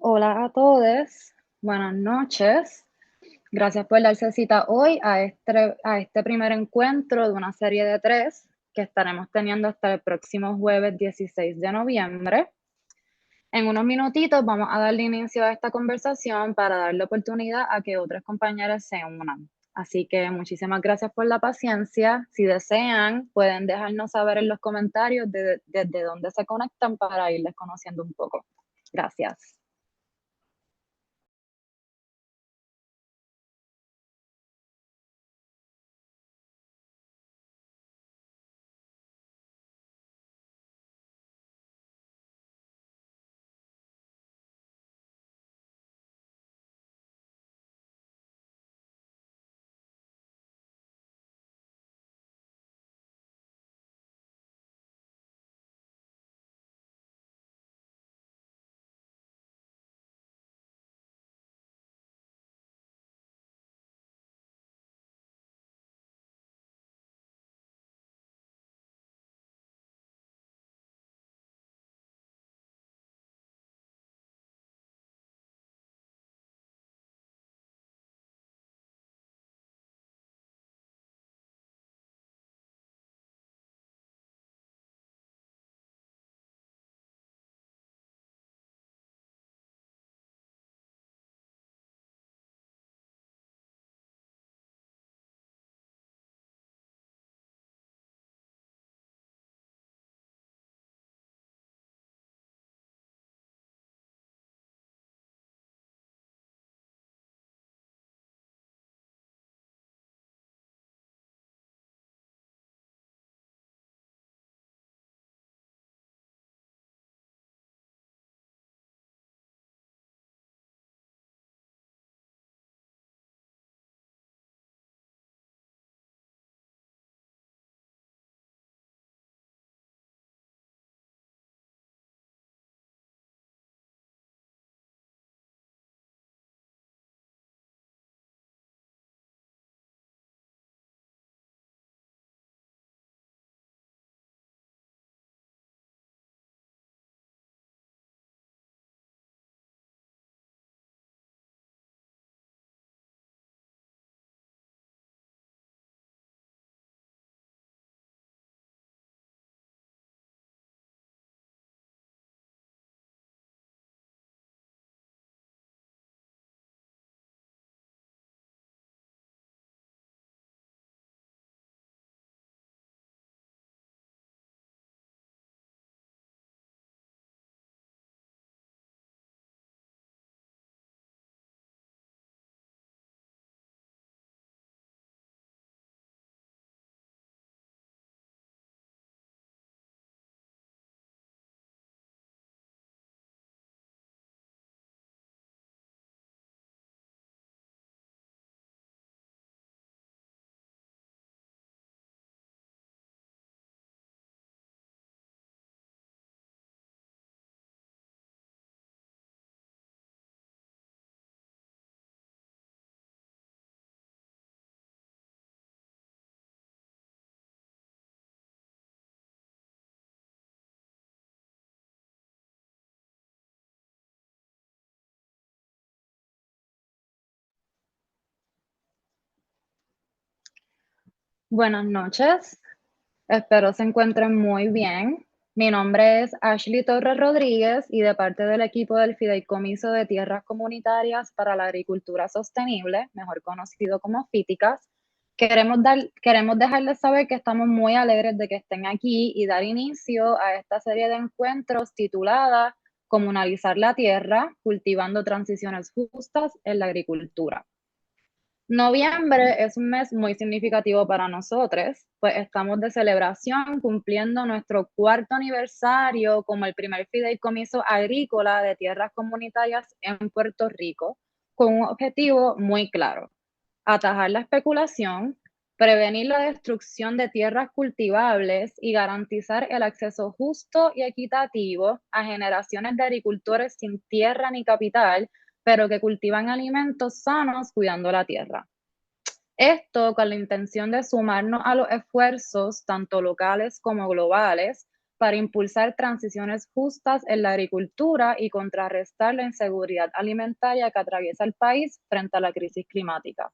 Hola a todos, buenas noches. Gracias por darse cita hoy a este primer encuentro de una serie de 3 que estaremos teniendo hasta el próximo jueves 16 de noviembre. En unos minutitos vamos a darle inicio a esta conversación para darle oportunidad a que otros compañeros se unan. Así que muchísimas gracias por la paciencia. Si desean, pueden dejarnos saber en los comentarios desde dónde se conectan para irles conociendo un poco. Gracias. Buenas noches, espero se encuentren muy bien. Mi nombre es Ashley Torres Rodríguez y de parte del equipo del Fideicomiso de Tierras Comunitarias para la Agricultura Sostenible, mejor conocido como FITICAS, queremos dejarles saber que estamos muy alegres de que estén aquí y dar inicio a esta serie de encuentros titulada Comunalizar la Tierra, cultivando transiciones justas en la agricultura. Noviembre es un mes muy significativo para nosotros, pues estamos de celebración cumpliendo nuestro cuarto aniversario como el primer fideicomiso agrícola de tierras comunitarias en Puerto Rico, con un objetivo muy claro: atajar la especulación, prevenir la destrucción de tierras cultivables y garantizar el acceso justo y equitativo a generaciones de agricultores sin tierra ni capital, pero que cultivan alimentos sanos cuidando la tierra. Esto con la intención de sumarnos a los esfuerzos, tanto locales como globales, para impulsar transiciones justas en la agricultura y contrarrestar la inseguridad alimentaria que atraviesa el país frente a la crisis climática.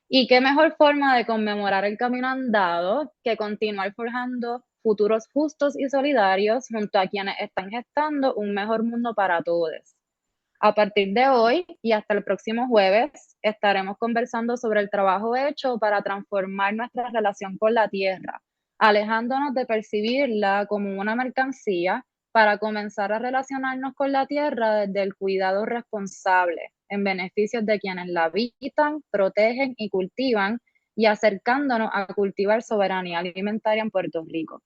Y qué mejor forma de conmemorar el camino andado que continuar forjando futuros justos y solidarios junto a quienes están gestando un mejor mundo para todos. A partir de hoy y hasta el próximo jueves, estaremos conversando sobre el trabajo hecho para transformar nuestra relación con la tierra, alejándonos de percibirla como una mercancía para comenzar a relacionarnos con la tierra desde el cuidado responsable, en beneficio de quienes la habitan, protegen y cultivan, y acercándonos a cultivar soberanía alimentaria en Puerto Rico.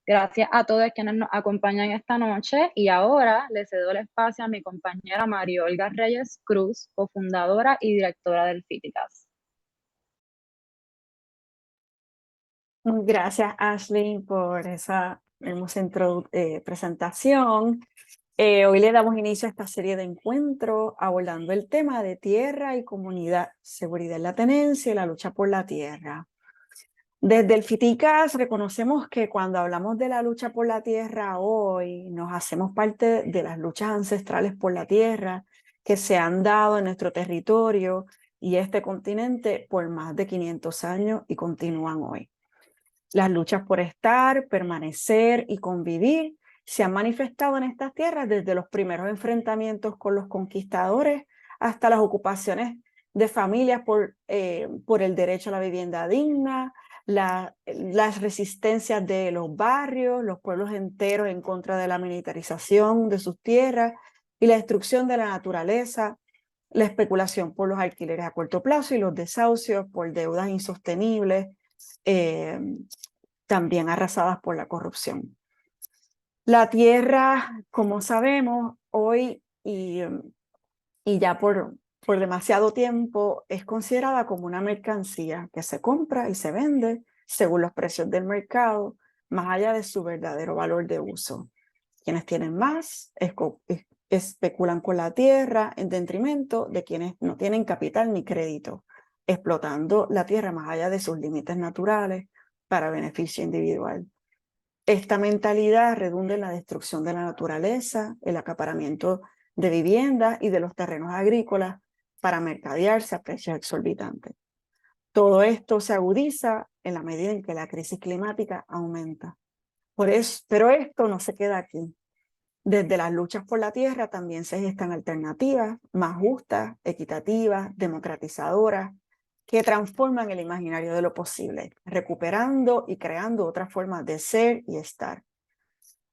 Gracias a todos quienes nos acompañan esta noche y ahora le cedo el espacio a mi compañera María Olga Reyes Cruz, cofundadora y directora del FITICAS. Gracias, Ashley, por esa hermosa presentación. Hoy le damos inicio a esta serie de encuentros abordando el tema de tierra y comunidad, seguridad en la tenencia y la lucha por la tierra. Desde el FITICAS reconocemos que cuando hablamos de la lucha por la tierra hoy, nos hacemos parte de las luchas ancestrales por la tierra que se han dado en nuestro territorio y este continente por más de 500 años y continúan hoy. Las luchas por estar, permanecer y convivir se han manifestado en estas tierras desde los primeros enfrentamientos con los conquistadores hasta las ocupaciones de familias por el derecho a la vivienda digna, las resistencias de los barrios, los pueblos enteros en contra de la militarización de sus tierras y la destrucción de la naturaleza, la especulación por los alquileres a corto plazo y los desahucios por deudas insostenibles, también arrasadas por la corrupción. La tierra, como sabemos, hoy y ya por demasiado tiempo es considerada como una mercancía que se compra y se vende según los precios del mercado, más allá de su verdadero valor de uso. Quienes tienen más especulan con la tierra en detrimento de quienes no tienen capital ni crédito, explotando la tierra más allá de sus límites naturales para beneficio individual. Esta mentalidad redunda en la destrucción de la naturaleza, el acaparamiento de viviendas y de los terrenos agrícolas para mercadearse a precios exorbitantes. Todo esto se agudiza en la medida en que la crisis climática aumenta. Pero esto no se queda aquí. Desde las luchas por la tierra también se gestan alternativas más justas, equitativas, democratizadoras, que transforman el imaginario de lo posible, recuperando y creando otras formas de ser y estar.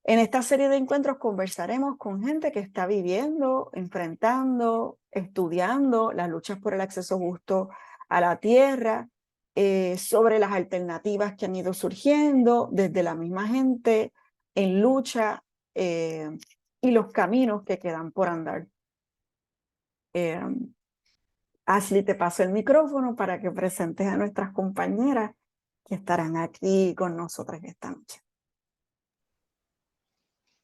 En esta serie de encuentros conversaremos con gente que está viviendo, enfrentando, estudiando las luchas por el acceso justo a la tierra, sobre las alternativas que han ido surgiendo desde la misma gente en lucha y los caminos que quedan por andar. Ashley, te paso el micrófono para que presentes a nuestras compañeras que estarán aquí con nosotras esta noche.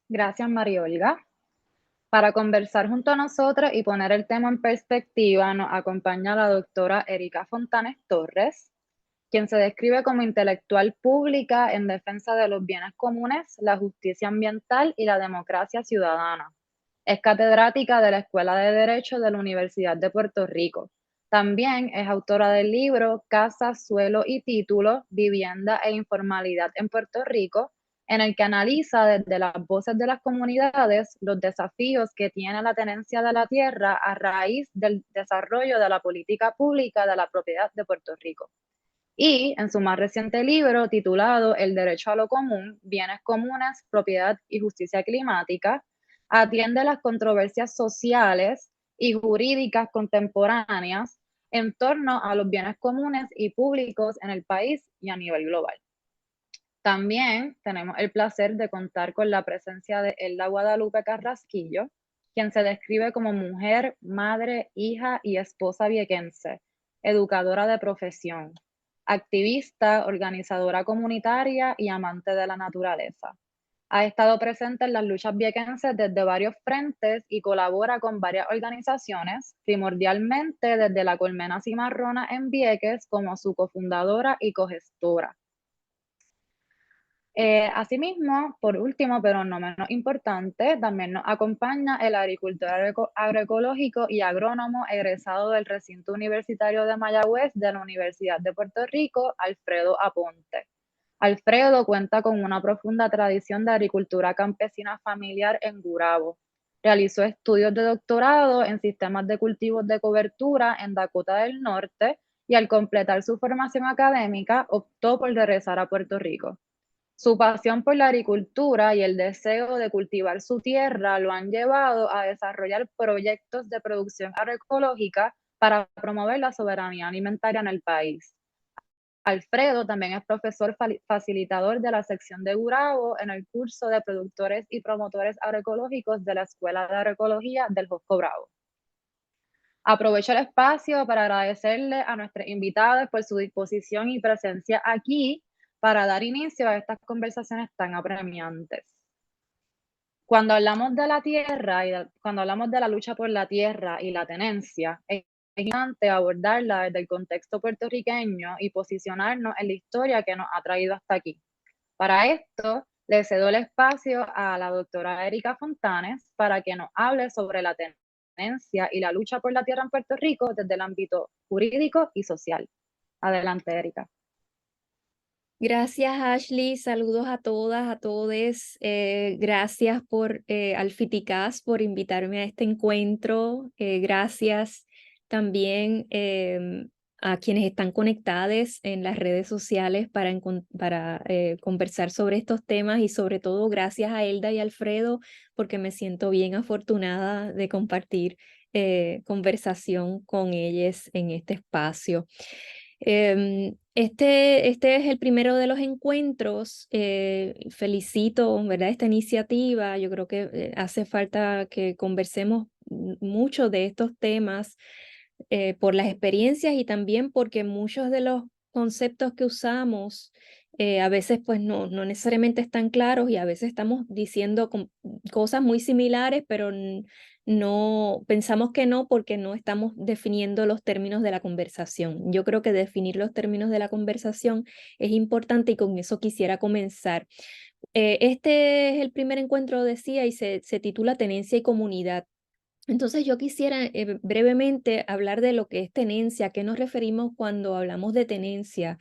Gracias, María Olga. Para conversar junto a nosotros y poner el tema en perspectiva, nos acompaña la doctora Erika Fontanes Torres, quien se describe como intelectual pública en defensa de los bienes comunes, la justicia ambiental y la democracia ciudadana. Es catedrática de la Escuela de Derecho de la Universidad de Puerto Rico. También es autora del libro Casa, Suelo y Título, Vivienda e Informalidad en Puerto Rico, en el que analiza desde las voces de las comunidades los desafíos que tiene la tenencia de la tierra a raíz del desarrollo de la política pública de la propiedad de Puerto Rico. Y en su más reciente libro, titulado El derecho a lo común, bienes comunes, propiedad y justicia climática, atiende las controversias sociales y jurídicas contemporáneas en torno a los bienes comunes y públicos en el país y a nivel global. También tenemos el placer de contar con la presencia de Elda Guadalupe Carrasquillo, quien se describe como mujer, madre, hija y esposa viequense, educadora de profesión, activista, organizadora comunitaria y amante de la naturaleza. Ha estado presente en las luchas viequenses desde varios frentes y colabora con varias organizaciones, primordialmente desde la Colmena Cimarrona en Vieques como su cofundadora y cogestora. Asimismo, por último, pero no menos importante, también nos acompaña el agricultor agroecológico y agrónomo egresado del recinto universitario de Mayagüez de la Universidad de Puerto Rico, Alfredo Aponte. Alfredo cuenta con una profunda tradición de agricultura campesina familiar en Gurabo. Realizó estudios de doctorado en sistemas de cultivos de cobertura en Dakota del Norte y al completar su formación académica optó por regresar a Puerto Rico. Su pasión por la agricultura y el deseo de cultivar su tierra lo han llevado a desarrollar proyectos de producción agroecológica para promover la soberanía alimentaria en el país. Alfredo también es profesor facilitador de la sección de Gurabo en el curso de productores y promotores agroecológicos de la Escuela de Agroecología del Josco Bravo. Aprovecho el espacio para agradecerle a nuestros invitados por su disposición y presencia aquí para dar inicio a estas conversaciones tan apremiantes. Cuando hablamos de la tierra cuando hablamos de la lucha por la tierra y la tenencia, es importante abordarla desde el contexto puertorriqueño y posicionarnos en la historia que nos ha traído hasta aquí. Para esto, le cedo el espacio a la doctora Erika Fontanes para que nos hable sobre la tenencia y la lucha por la tierra en Puerto Rico desde el ámbito jurídico y social. Adelante, Erika. Gracias, Ashley. Saludos a todas, a todos. Gracias por Alfiticas por invitarme a este encuentro. Gracias también a quienes están conectados en las redes sociales para conversar sobre estos temas y sobre todo gracias a Elda y Alfredo porque me siento bien afortunada de compartir conversación con ellos en este espacio. Este es el primero de los encuentros. Felicito, ¿verdad?, esta iniciativa. Yo creo que hace falta que conversemos mucho de estos temas por las experiencias y también porque muchos de los conceptos que usamos a veces pues no necesariamente están claros y a veces estamos diciendo cosas muy similares, pero no pensamos que no porque no estamos definiendo los términos de la conversación. Yo creo que definir los términos de la conversación es importante y con eso quisiera comenzar. Este es el primer encuentro, decía, y se titula Tenencia y Comunidad. Entonces yo quisiera brevemente hablar de lo que es tenencia, a qué nos referimos cuando hablamos de tenencia.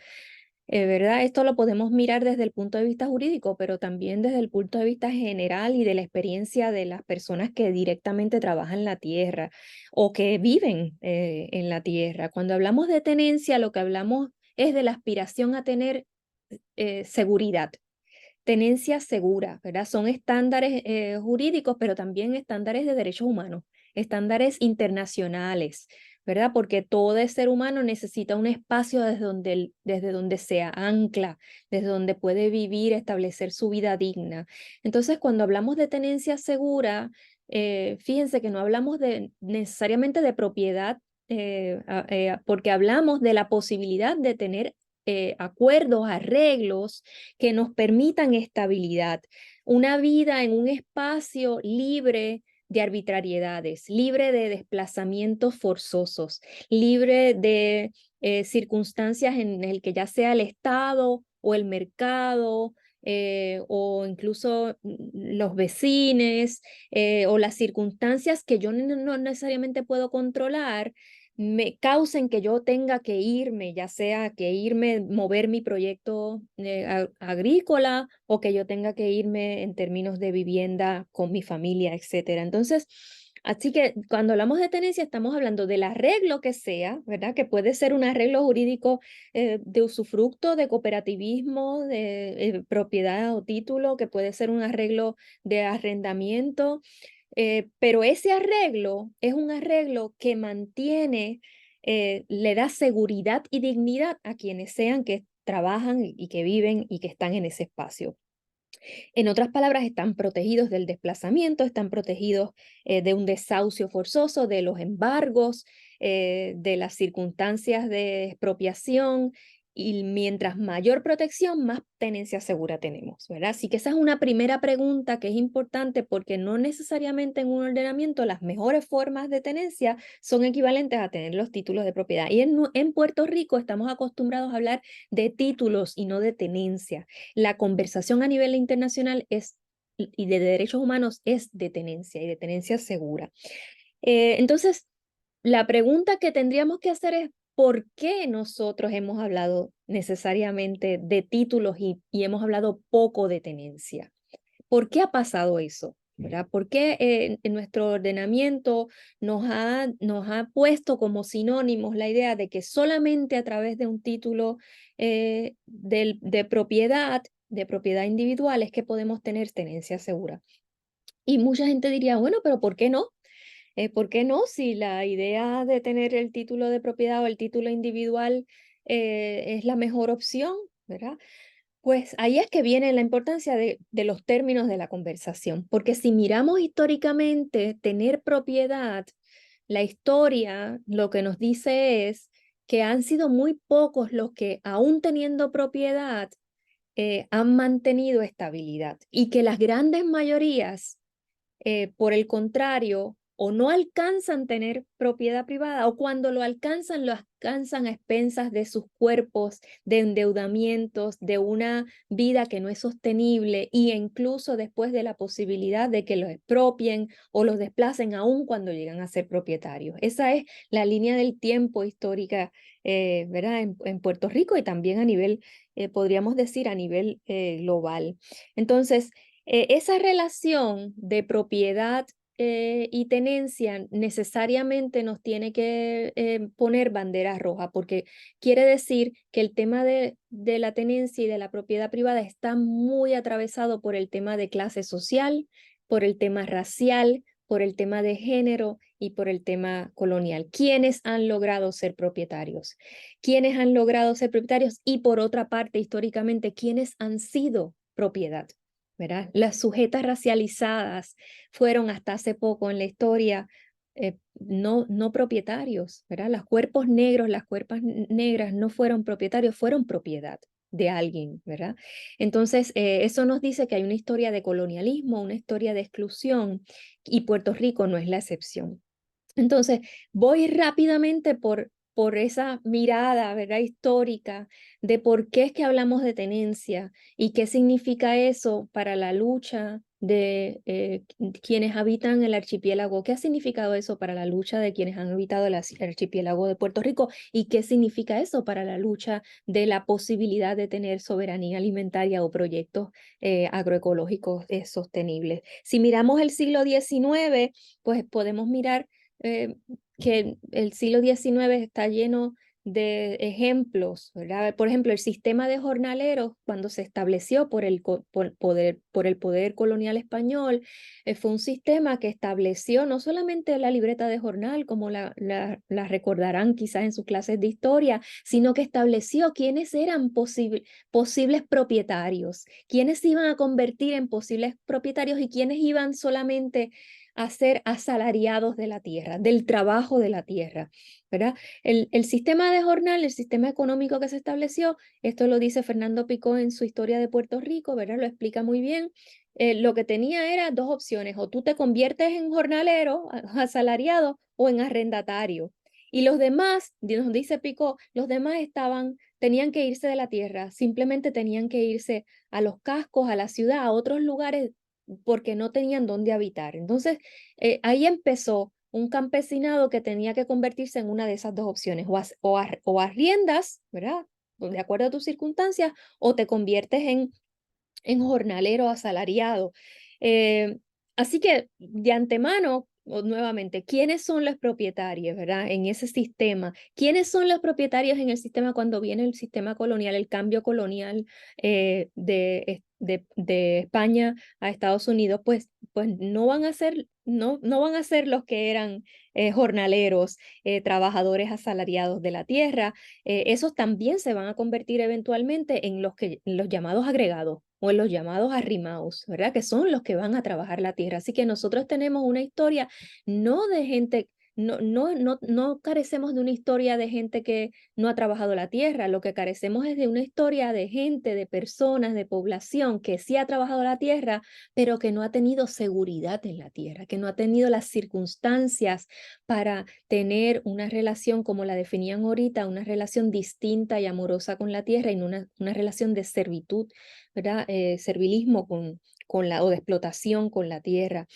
¿Verdad? Esto lo podemos mirar desde el punto de vista jurídico, pero también desde el punto de vista general y de la experiencia de las personas que directamente trabajan la tierra o que viven en la tierra. Cuando hablamos de tenencia, lo que hablamos es de la aspiración a tener seguridad. Tenencia segura, ¿verdad? Son estándares jurídicos, pero también estándares de derechos humanos, estándares internacionales, ¿verdad? Porque todo ser humano necesita un espacio desde donde se ancla, desde donde puede vivir, establecer su vida digna. Entonces, cuando hablamos de tenencia segura, fíjense que no hablamos necesariamente de propiedad, porque hablamos de la posibilidad de tener acuerdos, arreglos que nos permitan estabilidad, una vida en un espacio libre de arbitrariedades, libre de desplazamientos forzosos, libre de circunstancias en el que ya sea el Estado o el mercado o incluso los vecinos o las circunstancias que yo no necesariamente puedo controlar me causen que yo tenga que irme, ya sea que irme, mover mi proyecto agrícola o que yo tenga que irme en términos de vivienda con mi familia, etcétera. Entonces, así que cuando hablamos de tenencia estamos hablando del arreglo que sea, ¿verdad? Que puede ser un arreglo jurídico de usufructo, de cooperativismo, de propiedad o título, que puede ser un arreglo de arrendamiento, pero ese arreglo es un arreglo que mantiene, le da seguridad y dignidad a quienes sean que trabajan y que viven y que están en ese espacio. En otras palabras, están protegidos del desplazamiento, están protegidos de un desahucio forzoso, de los embargos, de las circunstancias de expropiación y mientras mayor protección, más tenencia segura tenemos, ¿verdad? Así que esa es una primera pregunta que es importante porque no necesariamente en un ordenamiento las mejores formas de tenencia son equivalentes a tener los títulos de propiedad. Y en Puerto Rico estamos acostumbrados a hablar de títulos y no de tenencia. La conversación a nivel internacional y de derechos humanos es de tenencia y de tenencia segura. Entonces, la pregunta que tendríamos que hacer es, ¿por qué nosotros hemos hablado necesariamente de títulos y hemos hablado poco de tenencia? ¿Por qué ha pasado eso? ¿Verdad? ¿Por qué en nuestro ordenamiento nos ha puesto como sinónimos la idea de que solamente a través de un título de propiedad individual es que podemos tener tenencia segura? Y mucha gente diría, bueno, pero ¿por qué no? ¿Por qué no? Si la idea de tener el título de propiedad o el título individual es la mejor opción, ¿verdad? Pues ahí es que viene la importancia de los términos de la conversación, porque si miramos históricamente, tener propiedad, la historia lo que nos dice es que han sido muy pocos los que, aún teniendo propiedad, han mantenido estabilidad y que las grandes mayorías por el contrario, o no alcanzan tener propiedad privada, o cuando lo alcanzan a expensas de sus cuerpos, de endeudamientos, de una vida que no es sostenible, y incluso después de la posibilidad de que los expropien o los desplacen aún cuando llegan a ser propietarios. Esa es la línea del tiempo histórica, ¿verdad? En Puerto Rico y también a nivel, podríamos decir, a nivel global. Entonces, esa relación de propiedad y tenencia necesariamente nos tiene que poner bandera roja, porque quiere decir que el tema de la tenencia y de la propiedad privada está muy atravesado por el tema de clase social, por el tema racial, por el tema de género y por el tema colonial. ¿Quiénes han logrado ser propietarios? ¿Quiénes han logrado ser propietarios? Y por otra parte, históricamente, ¿quiénes han sido propiedad? ¿Verdad? Las sujetas racializadas fueron hasta hace poco en la historia no propietarios, ¿verdad? Los cuerpos negros, las cuerpas negras no fueron propietarios, fueron propiedad de alguien, ¿verdad? Entonces, eso nos dice que hay una historia de colonialismo, una historia de exclusión, y Puerto Rico no es la excepción. Entonces, voy rápidamente por esa mirada, ¿verdad? Histórica de por qué es que hablamos de tenencia y qué significa eso para la lucha de quienes habitan el archipiélago. ¿Qué ha significado eso para la lucha de quienes han habitado el archipiélago de Puerto Rico? ¿Y qué significa eso para la lucha de la posibilidad de tener soberanía alimentaria o proyectos agroecológicos sostenibles? Si miramos el siglo XIX, pues podemos mirar que el siglo XIX está lleno de ejemplos, ¿verdad? Por ejemplo, el sistema de jornaleros, cuando se estableció por el poder colonial español, fue un sistema que estableció no solamente la libreta de jornal, como la recordarán quizás en sus clases de historia, sino que estableció quiénes eran posibles propietarios, quiénes se iban a convertir en posibles propietarios y quiénes iban solamente a ser asalariados de la tierra, del trabajo de la tierra, ¿verdad? El sistema de jornal, el sistema económico que se estableció, esto lo dice Fernando Picó en su Historia de Puerto Rico, ¿verdad? Lo explica muy bien. Lo que tenía era dos opciones: o tú te conviertes en jornalero, asalariado, o en arrendatario. Y los demás, nos dice Picó, los demás tenían que irse de la tierra, simplemente tenían que irse a los cascos, a la ciudad, a otros lugares porque no tenían dónde habitar. Entonces, ahí empezó un campesinado que tenía que convertirse en una de esas dos opciones: o arriendas, ¿verdad? De acuerdo a tus circunstancias, o te conviertes en jornalero asalariado. Así que de antemano, nuevamente, ¿quiénes son los propietarios, verdad? En ese sistema, ¿quiénes son los propietarios en el sistema cuando viene el sistema colonial, el cambio colonial de España a Estados Unidos? Pues no van a ser, no van a ser los que eran jornaleros, trabajadores asalariados de la tierra. Esos también se van a convertir eventualmente en los llamados agregados o en los llamados arrimados, ¿verdad? Que son los que van a trabajar la tierra. Así que nosotros tenemos una historia no de gente no carecemos de una historia de gente que no ha trabajado la tierra, lo que carecemos es de una historia de gente, de personas, de población que sí ha trabajado la tierra, pero que no ha tenido seguridad en la tierra, que no ha tenido las circunstancias para tener una relación como la definían ahorita, una relación distinta y amorosa con la tierra y no una relación de servitud, ¿verdad? Servilismo o de explotación con la tierra.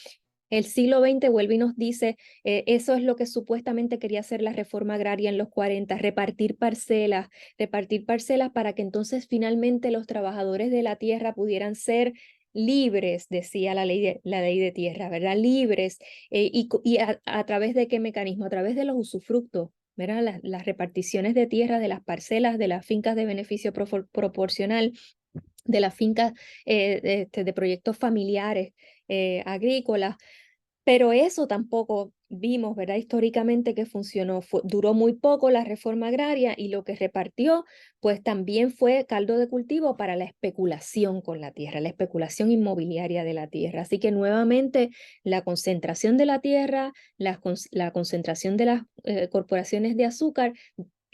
El siglo XX vuelve y nos dice, eso es lo que supuestamente quería hacer la reforma agraria en los 40, repartir parcelas para que entonces finalmente los trabajadores de la tierra pudieran ser libres, decía la ley de tierra, ¿verdad? Libres, y a través de qué mecanismo, a través de los usufructos, ¿verdad? Las reparticiones de tierra, de las parcelas, de las fincas de beneficio proporcional, de las fincas de proyectos familiares agrícolas. Pero eso tampoco vimos, ¿verdad? Históricamente que funcionó. Duró muy poco la reforma agraria y lo que repartió, pues también fue caldo de cultivo para la especulación con la tierra, la especulación inmobiliaria de la tierra. Así que nuevamente la concentración de la tierra, la concentración de las corporaciones de azúcar,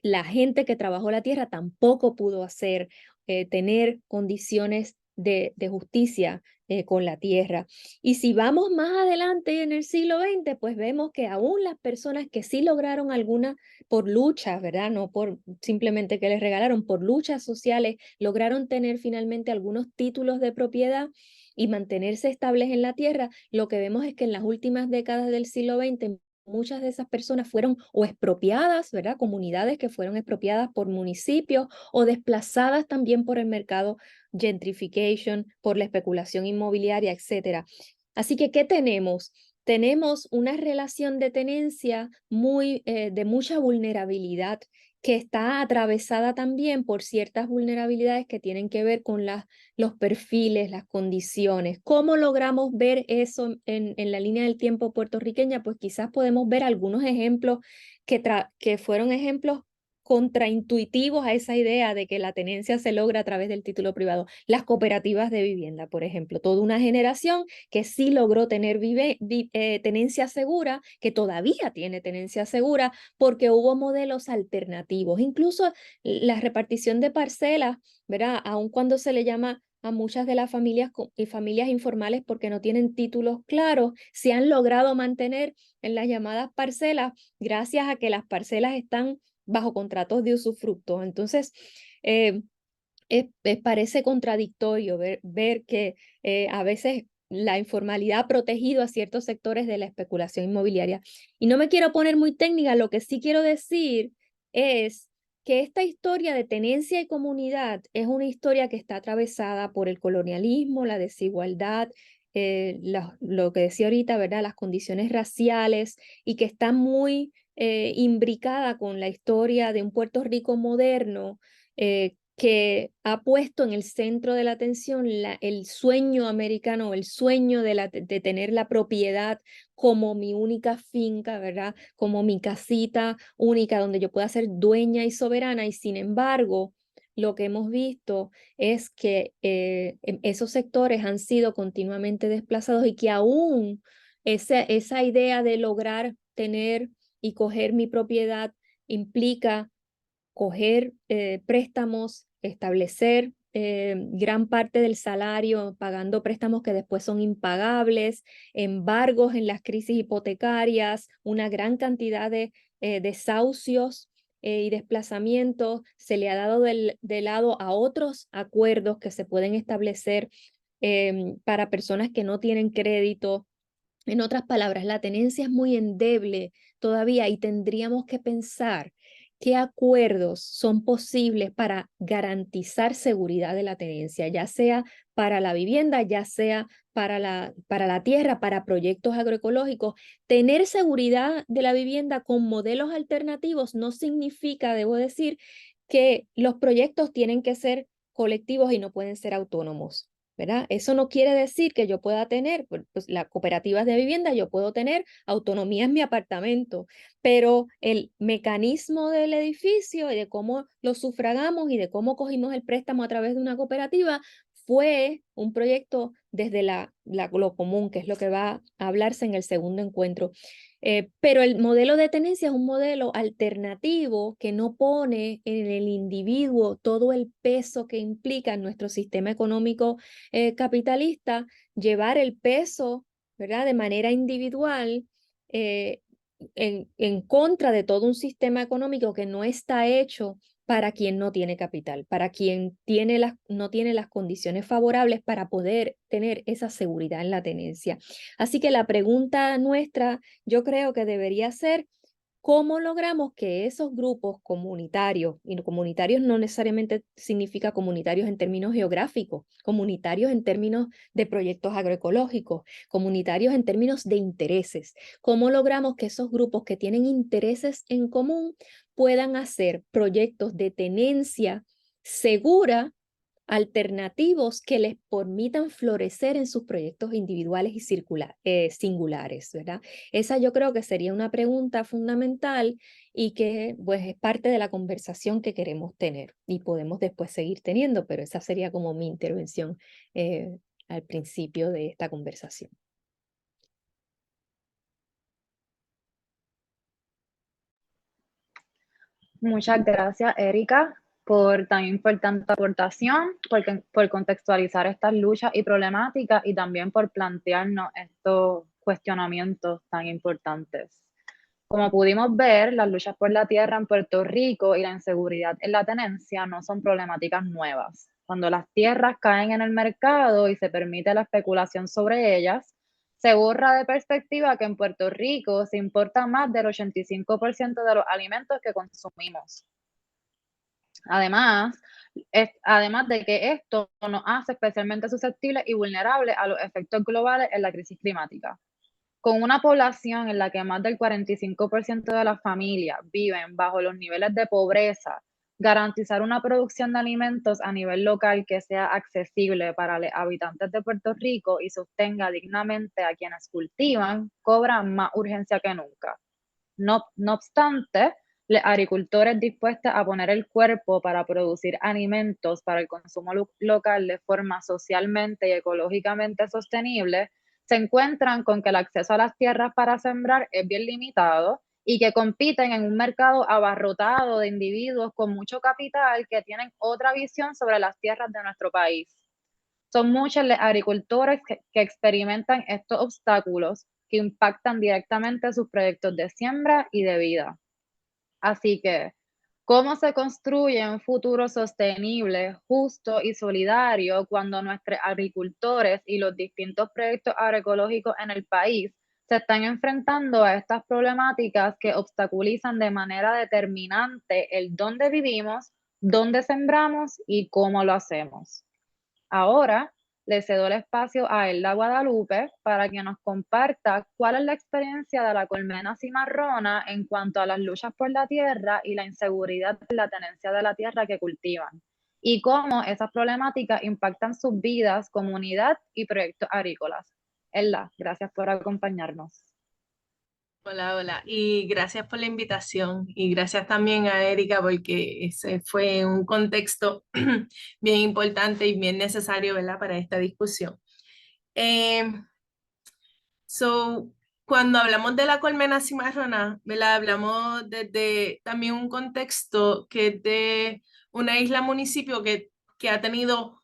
la gente que trabajó la tierra tampoco pudo tener condiciones de justicia con la tierra. Y si vamos más adelante en el siglo XX, pues vemos que aún las personas que sí lograron alguna por luchas, ¿verdad? No por simplemente que les regalaron, por luchas sociales, lograron tener finalmente algunos títulos de propiedad y mantenerse estables en la tierra. Lo que vemos es que en las últimas décadas del siglo XX, muchas de esas personas fueron o expropiadas, ¿verdad? Comunidades que fueron expropiadas por municipios o desplazadas también por el mercado gentrification, por la especulación inmobiliaria, etcétera. Así que, ¿qué tenemos? Tenemos una relación de tenencia de mucha vulnerabilidad que está atravesada también por ciertas vulnerabilidades que tienen que ver con los perfiles, las condiciones. ¿Cómo logramos ver eso en la línea del tiempo puertorriqueña? Pues quizás podemos ver algunos ejemplos que fueron ejemplos contraintuitivos a esa idea de que la tenencia se logra a través del título privado. Las cooperativas de vivienda, por ejemplo, toda una generación que sí logró tener tenencia segura, que todavía tiene tenencia segura, porque hubo modelos alternativos. Incluso la repartición de parcelas, ¿verdad? Aun cuando se le llama a muchas de las familias y familias informales porque no tienen títulos claros, se han logrado mantener en las llamadas parcelas gracias a que las parcelas están bajo contratos de usufructo. Entonces, parece contradictorio ver que a veces la informalidad ha protegido a ciertos sectores de la especulación inmobiliaria. Y no me quiero poner muy técnica, lo que sí quiero decir es que esta historia de tenencia y comunidad es una historia que está atravesada por el colonialismo, la desigualdad, lo que decía ahorita, ¿verdad? Las condiciones raciales y que está muy imbricada con la historia de un Puerto Rico moderno que ha puesto en el centro de la atención el sueño americano, el sueño de tener la propiedad como mi única finca, ¿verdad? Como mi casita única donde yo pueda ser dueña y soberana. Y sin embargo, lo que hemos visto es que esos sectores han sido continuamente desplazados y que aún esa idea de lograr tener y coger mi propiedad implica coger préstamos, establecer gran parte del salario pagando préstamos que después son impagables, embargos en las crisis hipotecarias, una gran cantidad de desahucios y desplazamientos. Se le ha dado de lado a otros acuerdos que se pueden establecer para personas que no tienen crédito. En otras palabras, la tenencia es muy endeble todavía y tendríamos que pensar qué acuerdos son posibles para garantizar seguridad de la tenencia, ya sea para la vivienda, ya sea para la tierra, para proyectos agroecológicos. Tener seguridad de la vivienda con modelos alternativos no significa, debo decir, que los proyectos tienen que ser colectivos y no pueden ser autónomos, ¿verdad? Eso no quiere decir que yo pueda tener, pues las cooperativas de vivienda, yo puedo tener autonomía en mi apartamento, pero el mecanismo del edificio y de cómo lo sufragamos y de cómo cogimos el préstamo a través de una cooperativa fue un proyecto desde lo común, que es lo que va a hablarse en el segundo encuentro. Pero el modelo de tenencia es un modelo alternativo que no pone en el individuo todo el peso que implica en nuestro sistema económico capitalista llevar el peso, ¿verdad?, de manera individual en contra de todo un sistema económico que no está hecho para quien no tiene capital, para quien no tiene las condiciones favorables para poder tener esa seguridad en la tenencia. Así que la pregunta nuestra, yo creo que debería ser, ¿cómo logramos que esos grupos comunitarios, y comunitarios no necesariamente significa comunitarios en términos geográficos, comunitarios en términos de proyectos agroecológicos, comunitarios en términos de intereses, cómo logramos que esos grupos que tienen intereses en común puedan hacer proyectos de tenencia segura, alternativos que les permitan florecer en sus proyectos individuales y singulares, ¿verdad? Esa yo creo que sería una pregunta fundamental y que pues es parte de la conversación que queremos tener y podemos después seguir teniendo, pero esa sería como mi intervención al principio de esta conversación. Muchas gracias, Erika, por tan importante aportación, por contextualizar estas luchas y problemáticas y también por plantearnos estos cuestionamientos tan importantes. Como pudimos ver, las luchas por la tierra en Puerto Rico y la inseguridad en la tenencia no son problemáticas nuevas. Cuando las tierras caen en el mercado y se permite la especulación sobre ellas, se borra de perspectiva que en Puerto Rico se importa más del 85% de los alimentos que consumimos. Además de que esto nos hace especialmente susceptibles y vulnerables a los efectos globales en la crisis climática. Con una población en la que más del 45% de las familias viven bajo los niveles de pobreza, garantizar una producción de alimentos a nivel local que sea accesible para los habitantes de Puerto Rico y sostenga dignamente a quienes cultivan, cobra más urgencia que nunca. No obstante, los agricultores dispuestos a poner el cuerpo para producir alimentos para el consumo local de forma socialmente y ecológicamente sostenible, se encuentran con que el acceso a las tierras para sembrar es bien limitado y que compiten en un mercado abarrotado de individuos con mucho capital que tienen otra visión sobre las tierras de nuestro país. Son muchos los agricultores que experimentan estos obstáculos que impactan directamente sus proyectos de siembra y de vida. Así que, ¿cómo se construye un futuro sostenible, justo y solidario cuando nuestros agricultores y los distintos proyectos agroecológicos en el país se están enfrentando a estas problemáticas que obstaculizan de manera determinante el dónde vivimos, dónde sembramos y cómo lo hacemos? Ahora le cedo el espacio a Elda Guadalupe para que nos comparta cuál es la experiencia de la colmena cimarrona en cuanto a las luchas por la tierra y la inseguridad de la tenencia de la tierra que cultivan y cómo esas problemáticas impactan sus vidas, comunidad y proyectos agrícolas. Elda, gracias por acompañarnos. Hola, hola, y gracias por la invitación y gracias también a Erika porque ese fue un contexto bien importante y bien necesario, ¿verdad?, para esta discusión. Cuando hablamos de la colmena cimarrona, ¿verdad?, hablamos desde también un contexto que es de una isla municipio que ha tenido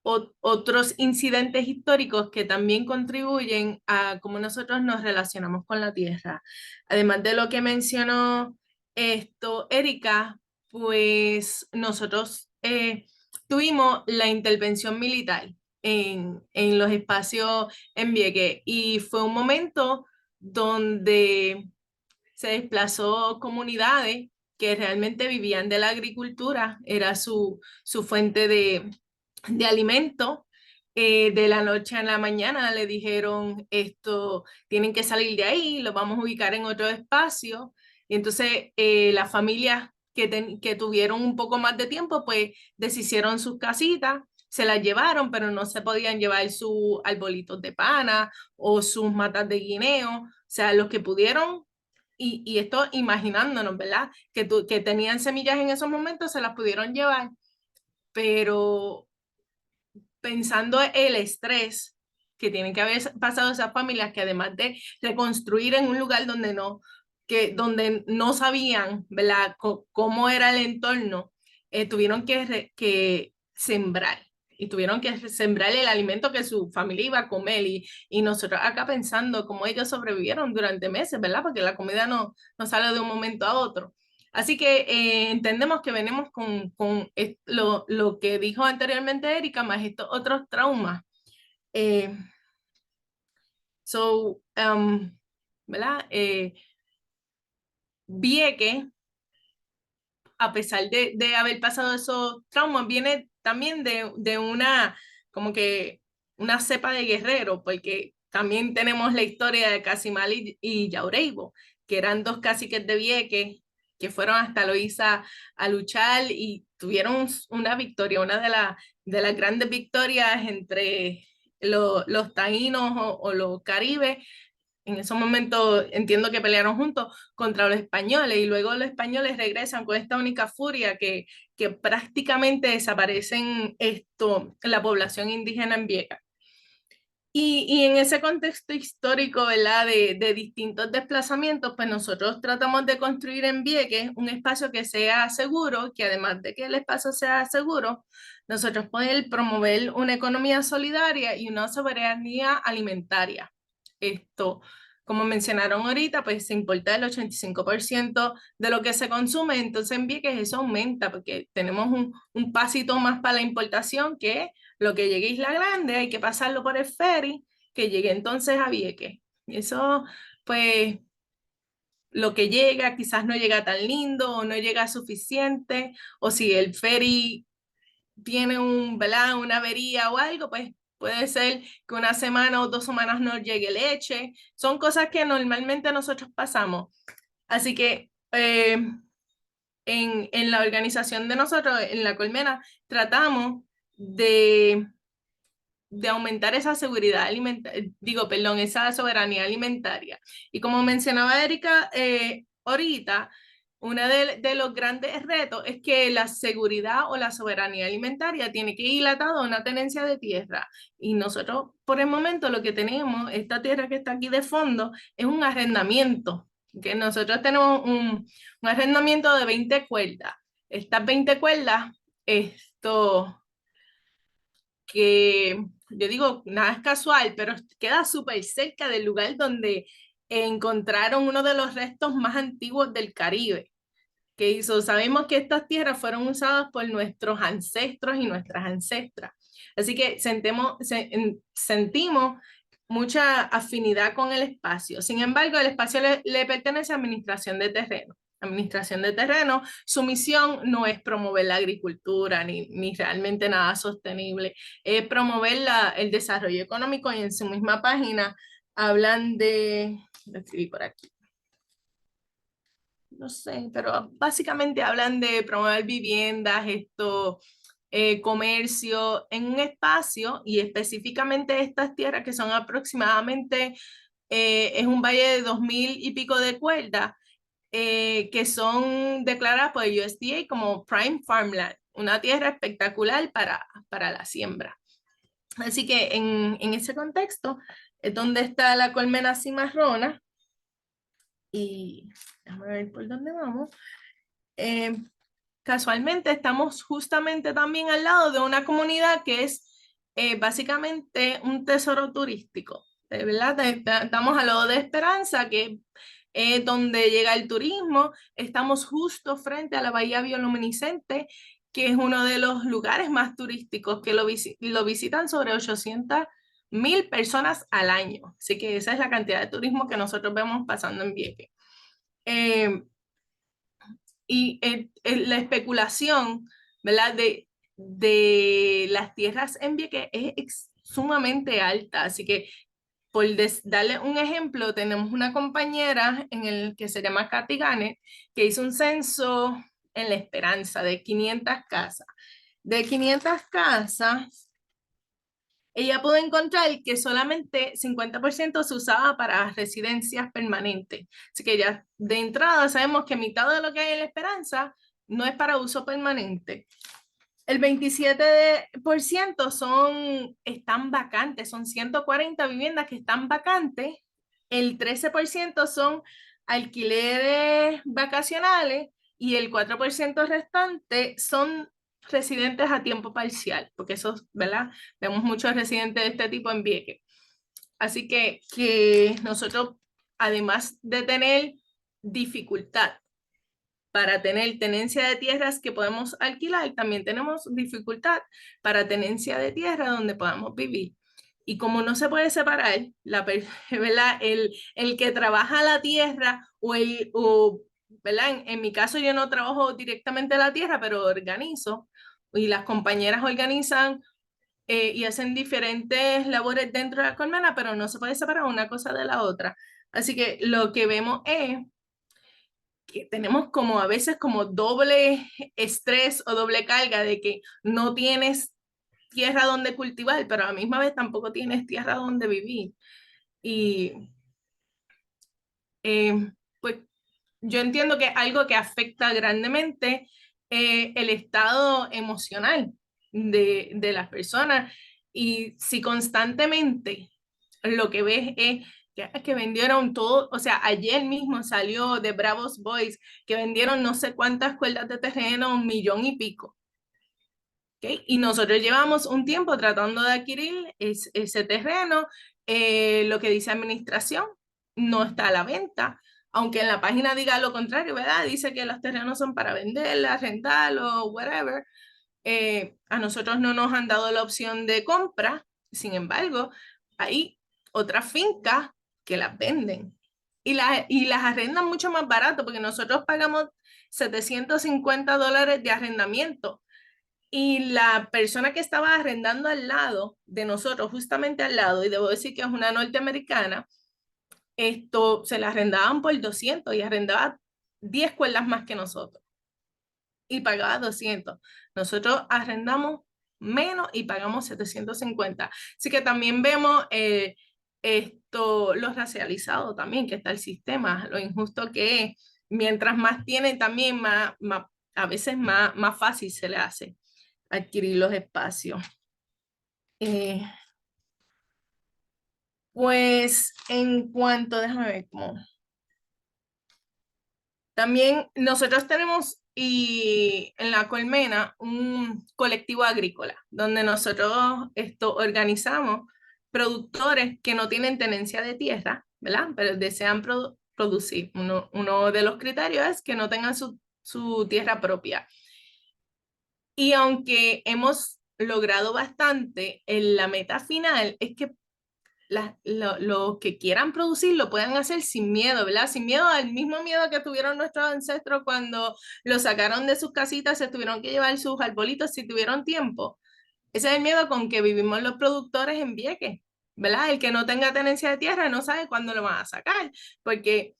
otros incidentes históricos que también contribuyen a cómo nosotros nos relacionamos con la tierra. Además de lo que mencionó Erika, pues nosotros tuvimos la intervención militar en los espacios en Vieques y fue un momento donde se desplazó comunidades que realmente vivían de la agricultura, era su fuente de alimento. De la noche a la mañana le dijeron tienen que salir de ahí, lo vamos a ubicar en otro espacio. Y entonces las familias que tuvieron un poco más de tiempo, pues deshicieron sus casitas, se las llevaron, pero no se podían llevar sus arbolitos de pana o sus matas de guineo. O sea, los que pudieron, y esto imaginándonos, ¿verdad?, que tenían semillas en esos momentos, se las pudieron llevar, pero pensando el estrés que tienen que haber pasado esas familias, que además de reconstruir en un lugar donde no sabían, ¿verdad?, cómo era el entorno, tuvieron que sembrar. Y tuvieron que sembrar el alimento que su familia iba a comer. Y nosotros acá pensando cómo ellos sobrevivieron durante meses, ¿verdad? Porque la comida no sale de un momento a otro. Así que entendemos que venimos con lo que dijo anteriormente Erika, más estos otros traumas. ¿Verdad? Vieques, a pesar de haber pasado esos traumas, viene también de una, como que una cepa de guerreros, porque también tenemos la historia de Casimal y Yaureibo, que eran dos caciques de Vieques que fueron hasta Loíza a luchar y tuvieron una victoria, una de las grandes victorias entre los taínos o los caribes. En esos momentos entiendo que pelearon juntos contra los españoles, y luego los españoles regresan con esta única furia que prácticamente desaparecen la población indígena en Vieques. Y en ese contexto histórico, ¿verdad?, de distintos desplazamientos, pues nosotros tratamos de construir en Vieques un espacio que sea seguro, que además de que el espacio sea seguro, nosotros podemos promover una economía solidaria y una soberanía alimentaria. Como mencionaron ahorita, pues se importa el 85% de lo que se consume, entonces en Vieques eso aumenta porque tenemos un pasito más para la importación, que lo que llegue a Isla Grande hay que pasarlo por el ferry, que llegue entonces a Vieques. Eso, pues, lo que llega quizás no llega tan lindo o no llega suficiente, o si el ferry tiene ¿verdad?, una avería o algo, pues puede ser que una semana o 2 semanas no llegue leche. Son cosas que normalmente nosotros pasamos. Así que en la organización de nosotros, en La Colmena, tratamos de aumentar esa seguridad alimentaria, esa soberanía alimentaria. Y como mencionaba Erika ahorita, uno de los grandes retos es que la seguridad o la soberanía alimentaria tiene que ir atado a una tenencia de tierra. Y nosotros, por el momento, lo que tenemos, esta tierra que está aquí de fondo, es un arrendamiento. Que nosotros tenemos un arrendamiento de 20 cuerdas. Estas 20 cuerdas, que yo digo, nada es casual, pero queda súper cerca del lugar donde encontraron uno de los restos más antiguos del Caribe. Que hizo, sabemos que estas tierras fueron usadas por nuestros ancestros y nuestras ancestras. Así que sentimos mucha afinidad con el espacio. Sin embargo, el espacio le pertenece a Administración de Terreno. Administración de Terreno, su misión no es promover la agricultura ni realmente nada sostenible, es promover el desarrollo económico, y en su misma página hablan lo escribí por aquí, no sé, pero básicamente hablan de promover viviendas, comercio en un espacio, y específicamente estas tierras que son aproximadamente, es un valle de 2000 y pico de cuerdas, que son declaradas por el USDA como Prime Farmland, una tierra espectacular para la siembra. Así que en ese contexto es donde está La Colmena Cimarrona. Y déjame ver por dónde vamos. Casualmente estamos justamente también al lado de una comunidad que es básicamente un tesoro turístico, ¿verdad? Estamos al lado de Esperanza, que es donde llega el turismo. Estamos justo frente a la Bahía Bioluminiscente, que es uno de los lugares más turísticos, que lo visitan sobre 800,000 personas al año. Así que esa es la cantidad de turismo que nosotros vemos pasando en Vieques. Y la especulación, ¿verdad?, de las tierras en Vieques es sumamente alta. Así que, por darle un ejemplo, tenemos una compañera que se llama Katy Gane, que hizo un censo en La Esperanza de 500 casas. De 500 casas, ella pudo encontrar que solamente 50% se usaba para residencias permanentes. Así que ya de entrada sabemos que mitad de lo que hay en La Esperanza no es para uso permanente. El 27% están vacantes, son 140 viviendas que están vacantes. El 13% son alquileres vacacionales y el 4% restante son residentes a tiempo parcial, porque eso, ¿verdad? Vemos muchos residentes de este tipo en Vieques. Así que nosotros, además de tener dificultad para tener tenencia de tierras que podemos alquilar, también tenemos dificultad para tenencia de tierra donde podamos vivir. Y como no se puede separar, ¿verdad? El que trabaja la tierra ¿verdad? En mi caso yo no trabajo directamente la tierra, pero organizo y las compañeras organizan y hacen diferentes labores dentro de la colmena, pero no se puede separar una cosa de la otra. Así que lo que vemos es que tenemos como a veces como doble estrés o doble carga de que no tienes tierra donde cultivar, pero a la misma vez tampoco tienes tierra donde vivir. Y pues yo entiendo que es algo que afecta grandemente el estado emocional de las personas. Y si constantemente lo que ves es que vendieron todo, o sea, ayer mismo salió de Bravos Boys que vendieron no sé cuántas cuerdas de terreno, 1,000,000 y pico. ¿Okay? Y nosotros llevamos un tiempo tratando de adquirir ese terreno. Lo que dice administración no está a la venta, aunque en la página diga lo contrario, ¿verdad? Dice que los terrenos son para vender, arrendar o whatever. A nosotros no nos han dado la opción de compra, sin embargo, hay otras fincas que las venden y las arrendan mucho más barato porque nosotros pagamos $750 de arrendamiento y la persona que estaba arrendando al lado de nosotros, justamente al lado, y debo decir que es una norteamericana, se la arrendaban por 200 y arrendaba 10 cuerdas más que nosotros y pagaba 200. Nosotros arrendamos menos y pagamos 750. Así que también vemos lo racializado también que está el sistema, lo injusto que es. Mientras más tienen también, a veces más fácil se le hace adquirir los espacios. Pues en cuanto, déjame ver cómo. También nosotros tenemos en la Colmena un colectivo agrícola donde nosotros organizamos productores que no tienen tenencia de tierra, ¿verdad? Pero desean producir. Uno de los criterios es que no tengan su tierra propia. Y aunque hemos logrado bastante, la meta final es que los que quieran producir lo puedan hacer sin miedo, ¿verdad? Sin miedo al mismo miedo que tuvieron nuestros ancestros cuando los sacaron de sus casitas, se tuvieron que llevar sus arbolitos si tuvieron tiempo. Ese es el miedo con que vivimos los productores en Vieques, ¿verdad? El que no tenga tenencia de tierra no sabe cuándo lo van a sacar, porque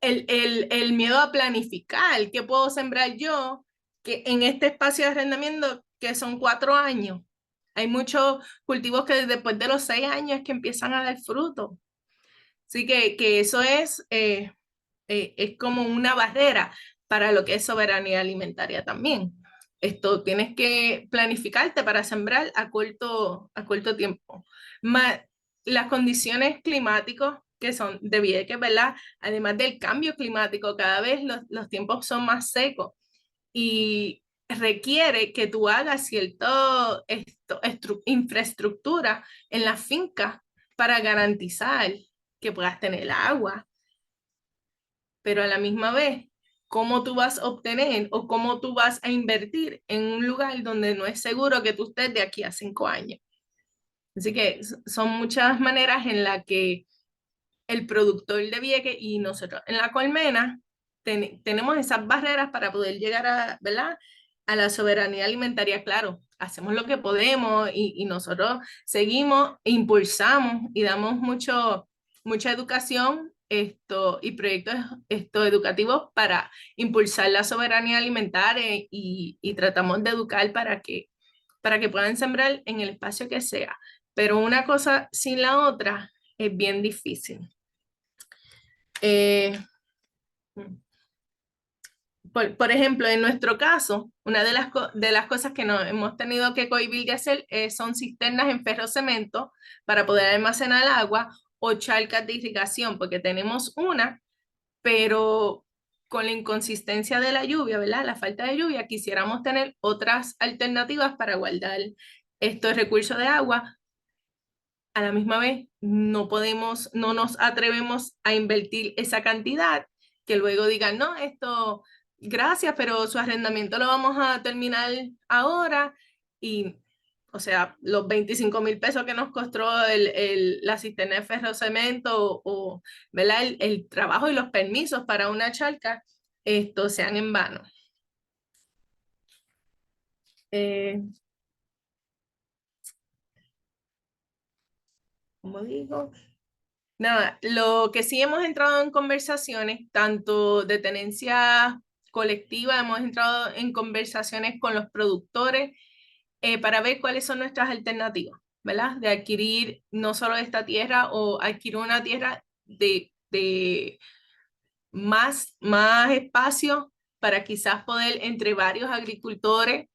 el miedo a planificar, ¿qué puedo sembrar yo que en este espacio de arrendamiento que son 4 años? Hay muchos cultivos que después de los 6 años es que empiezan a dar fruto. Así que eso es como una barrera para lo que es soberanía alimentaria también. Tienes que planificarte para sembrar a corto tiempo. Las condiciones climáticas que son de Vieques, ¿verdad? Además del cambio climático, cada vez los tiempos son más secos y requiere que tú hagas cierta infraestructura en la finca para garantizar que puedas tener agua, pero a la misma vez, ¿cómo tú vas a obtener o cómo tú vas a invertir en un lugar donde no es seguro que tú estés de aquí a 5 años? Así que son muchas maneras en las que el productor de Vieques y nosotros en la Colmena tenemos esas barreras para poder llegar ¿verdad? A la soberanía alimentaria. Claro, hacemos lo que podemos y nosotros seguimos, impulsamos y damos mucha educación y proyectos educativos para impulsar la soberanía alimentaria y tratamos de educar para que puedan sembrar en el espacio que sea. Pero una cosa sin la otra es bien difícil. por ejemplo, en nuestro caso, una de las cosas que nos hemos tenido que cohibir de hacer son cisternas en ferrocemento para poder almacenar agua o charcas de irrigación, porque tenemos una, pero con la inconsistencia de la lluvia, ¿verdad? La falta de lluvia, quisiéramos tener otras alternativas para guardar estos recursos de agua. A la misma vez, no nos atrevemos a invertir esa cantidad que luego digan, no, esto, gracias, pero su arrendamiento lo vamos a terminar ahora. Y, o sea, los 25,000 pesos que nos costó la cisterna de ferrocemento o ¿verdad? El trabajo y los permisos para una charca, esto sean en vano. Como digo, nada, lo que sí hemos entrado en conversaciones, tanto de tenencia colectiva, hemos entrado en conversaciones con los productores para ver cuáles son nuestras alternativas, ¿verdad? De adquirir no solo esta tierra o adquirir una tierra de más espacio para quizás poder entre varios agricultores.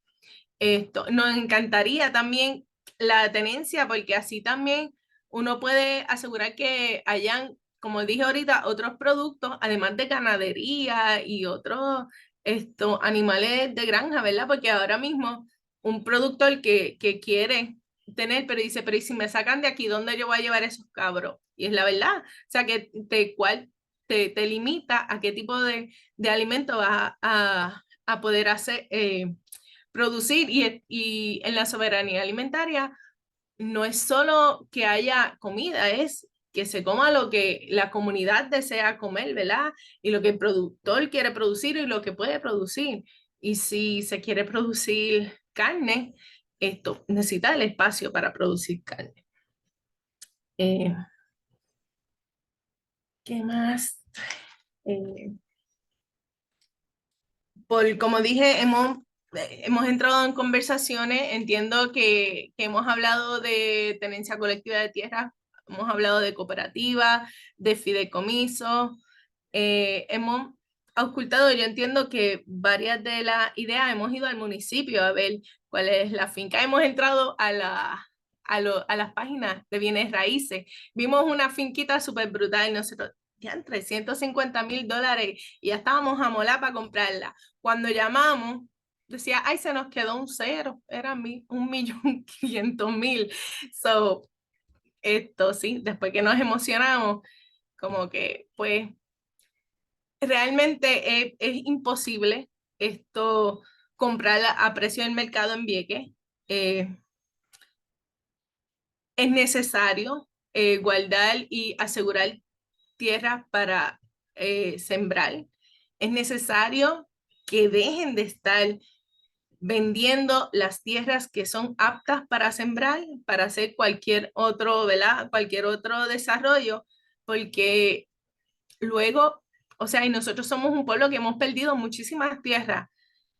Nos encantaría también la tenencia porque así también uno puede asegurar que hayan, como dije ahorita, otros productos, además de ganadería y otros animales de granja, ¿verdad? Porque ahora mismo un productor que quiere tener, pero dice, pero ¿y si me sacan de aquí, dónde yo voy a llevar esos cabros? Y es la verdad, o sea, que te limita a qué tipo de alimento vas a poder hacer, producir y en la soberanía alimentaria no es solo que haya comida, es que se coma lo que la comunidad desea comer, ¿verdad? Y lo que el productor quiere producir y lo que puede producir. Y si se quiere producir carne, esto necesita el espacio para producir carne. ¿Qué más? Como dije, hemos entrado en conversaciones, entiendo que hemos hablado de tenencia colectiva de tierra, hemos hablado de cooperativa, de fideicomiso, hemos auscultado, yo entiendo que varias de las ideas hemos ido al municipio a ver cuál es la finca, hemos entrado a las páginas de bienes raíces, vimos una finquita súper brutal, nosotros, ya $350,000 y ya estábamos a molar para comprarla. Cuando llamamos, decía, ay, se nos quedó un cero, era 1,500,000. So, esto sí, después que nos emocionamos, como que, pues, realmente es imposible esto comprarla a precio del mercado en Vieques. Es necesario guardar y asegurar tierras para sembrar. Es necesario que dejen de estar vendiendo las tierras que son aptas para sembrar, para hacer cualquier otro, ¿verdad? Cualquier otro desarrollo, porque luego, o sea, y nosotros somos un pueblo que hemos perdido muchísimas tierras,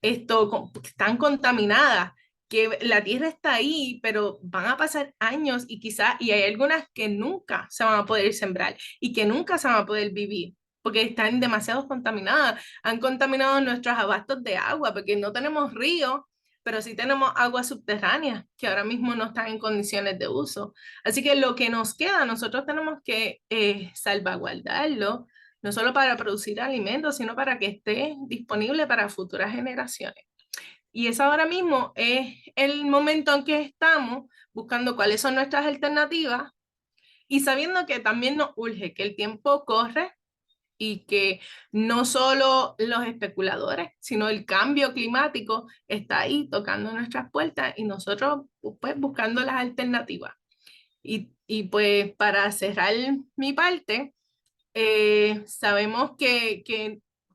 están contaminadas, que la tierra está ahí, pero van a pasar años y quizás, y hay algunas que nunca se van a poder sembrar y que nunca se van a poder vivir porque están demasiado contaminadas. Han contaminado nuestros abastos de agua porque no tenemos ríos, pero sí tenemos agua subterránea que ahora mismo no están en condiciones de uso. Así que lo que nos queda, nosotros tenemos que salvaguardarlo, no solo para producir alimentos, sino para que esté disponible para futuras generaciones. Y eso ahora mismo es el momento en que estamos buscando cuáles son nuestras alternativas y sabiendo que también nos urge que el tiempo corre y que no solo los especuladores, sino el cambio climático está ahí tocando nuestras puertas y nosotros pues buscando las alternativas. Y pues para cerrar mi parte, sabemos que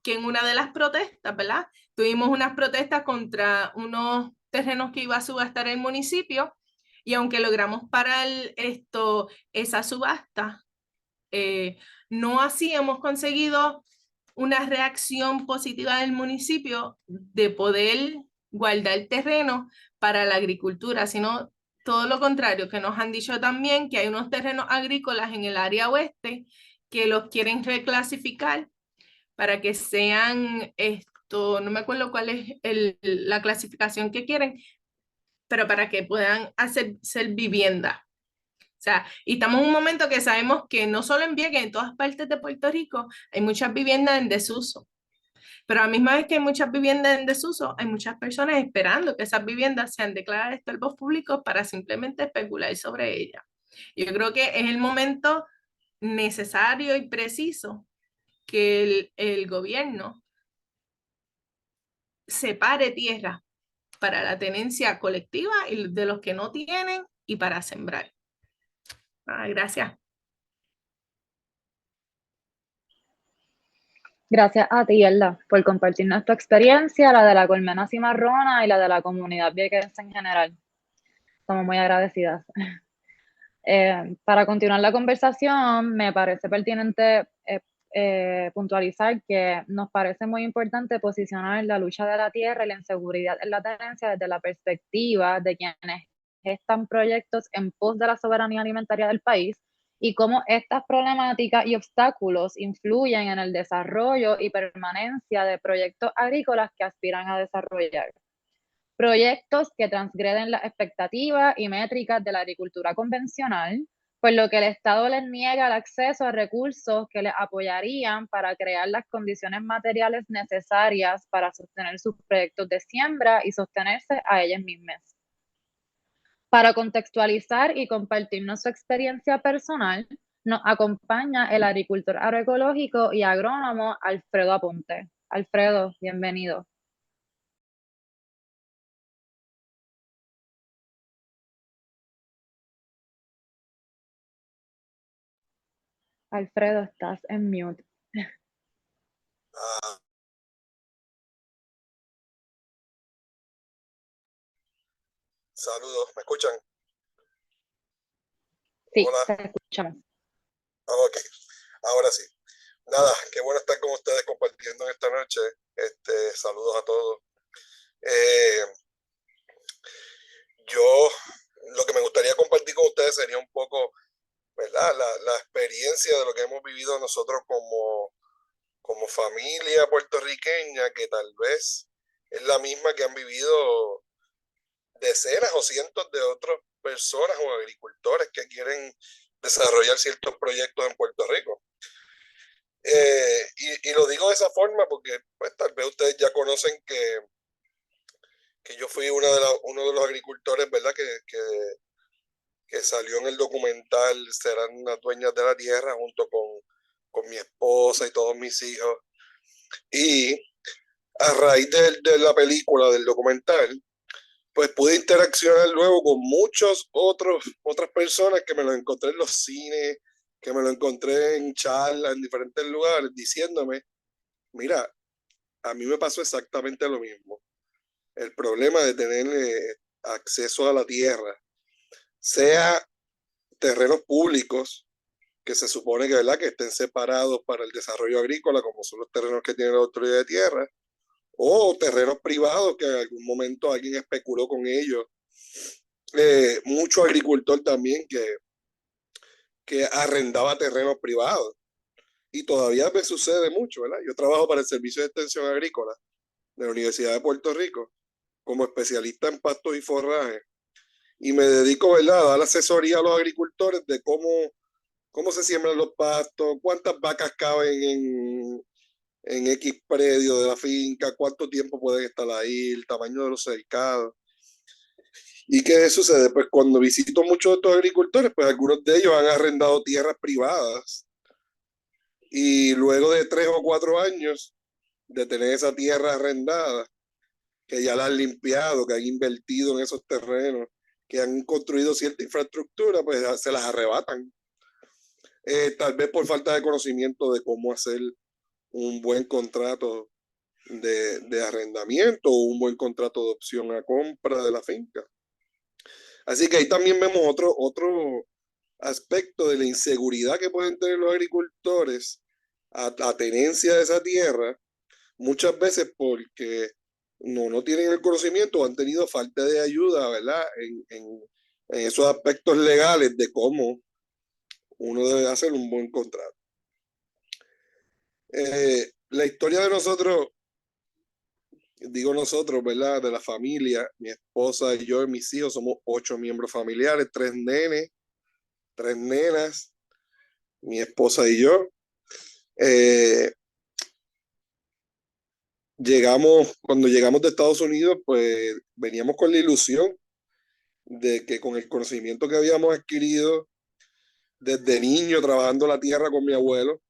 en una de las protestas, ¿verdad? Tuvimos unas protestas contra unos terrenos que iba a subastar el municipio y aunque logramos parar esa subasta, no así hemos conseguido una reacción positiva del municipio de poder guardar terreno para la agricultura, sino todo lo contrario, que nos han dicho también que hay unos terrenos agrícolas en el área oeste que los quieren reclasificar para que sean no me acuerdo cuál es la clasificación que quieren, pero para que puedan ser vivienda. O sea, y estamos en un momento que sabemos que no solo en Vieques, en todas partes de Puerto Rico hay muchas viviendas en desuso. Pero a la misma vez que hay muchas viviendas en desuso, hay muchas personas esperando que esas viviendas sean declaradas estorbos públicos para simplemente especular sobre ellas. Yo creo que es el momento necesario y preciso que el gobierno separe tierra para la tenencia colectiva y de los que no tienen y para sembrar. Gracias. Gracias a ti, Elda, por compartirnos tu experiencia, la de la colmena cimarrona y la de la comunidad viequense en general. Estamos muy agradecidas. Para continuar la conversación, me parece pertinente puntualizar que nos parece muy importante posicionar la lucha de la tierra y la inseguridad en la tenencia desde la perspectiva de quienes gestan proyectos en pos de la soberanía alimentaria del país y cómo estas problemáticas y obstáculos influyen en el desarrollo y permanencia de proyectos agrícolas que aspiran a desarrollar. Proyectos que transgreden las expectativas y métricas de la agricultura convencional, por lo que el Estado les niega el acceso a recursos que les apoyarían para crear las condiciones materiales necesarias para sostener sus proyectos de siembra y sostenerse a ellas mismas. Para contextualizar y compartirnos su experiencia personal, nos acompaña el agricultor agroecológico y agrónomo Alfredo Aponte. Alfredo, bienvenido. Alfredo, estás en mute. Saludos, ¿me escuchan? Sí, Hola. te escuchamos. Ok, ahora sí. Nada, qué bueno estar con ustedes compartiendo esta noche. Saludos a todos. Yo lo que me gustaría compartir con ustedes sería un poco, ¿verdad? La experiencia de lo que hemos vivido nosotros como familia puertorriqueña, que tal vez es la misma que han vivido decenas o cientos de otras personas o agricultores que quieren desarrollar ciertos proyectos en Puerto Rico. Y lo digo de esa forma porque pues, tal vez ustedes ya conocen que yo fui uno de los agricultores, ¿verdad? Que salió en el documental Serán las dueñas de la tierra junto con mi esposa y todos mis hijos. Y a raíz de la película, del documental, pues pude interaccionar luego con otras personas que me lo encontré en los cines, que me lo encontré en charlas en diferentes lugares, diciéndome, mira, a mí me pasó exactamente lo mismo. El problema de tener acceso a la tierra, sea terrenos públicos, que se supone que, ¿verdad?, que estén separados para el desarrollo agrícola, como son los terrenos que tiene la autoridad de tierra, o terrenos privados que en algún momento alguien especuló con ellos. Mucho agricultor también que arrendaba terrenos privados. Y todavía me sucede mucho, ¿verdad? Yo trabajo para el Servicio de Extensión Agrícola de la Universidad de Puerto Rico como especialista en pastos y forrajes. Y me dedico, ¿verdad?, a dar asesoría a los agricultores de cómo se siembran los pastos, cuántas vacas caben en X predio de la finca, cuánto tiempo pueden estar ahí, el tamaño de los cercados. ¿Y qué sucede? Pues cuando visito muchos de estos agricultores, pues algunos de ellos han arrendado tierras privadas y luego de 3 o 4 años de tener esa tierra arrendada, que ya la han limpiado, que han invertido en esos terrenos, que han construido cierta infraestructura, pues se las arrebatan. Tal vez por falta de conocimiento de cómo hacer un buen contrato de arrendamiento o un buen contrato de opción a compra de la finca. Así que ahí también vemos otro aspecto de la inseguridad que pueden tener los agricultores a tenencia de esa tierra, muchas veces porque no tienen el conocimiento o han tenido falta de ayuda, ¿verdad? En esos aspectos legales de cómo uno debe hacer un buen contrato. La historia de nosotros digo nosotros, ¿verdad? De la familia, mi esposa y yo y mis hijos somos 8 miembros familiares, 3 nenes, 3 nenas, mi esposa y yo. Cuando llegamos de Estados Unidos, pues veníamos con la ilusión de que con el conocimiento que habíamos adquirido desde niño trabajando la tierra con mi abuelo,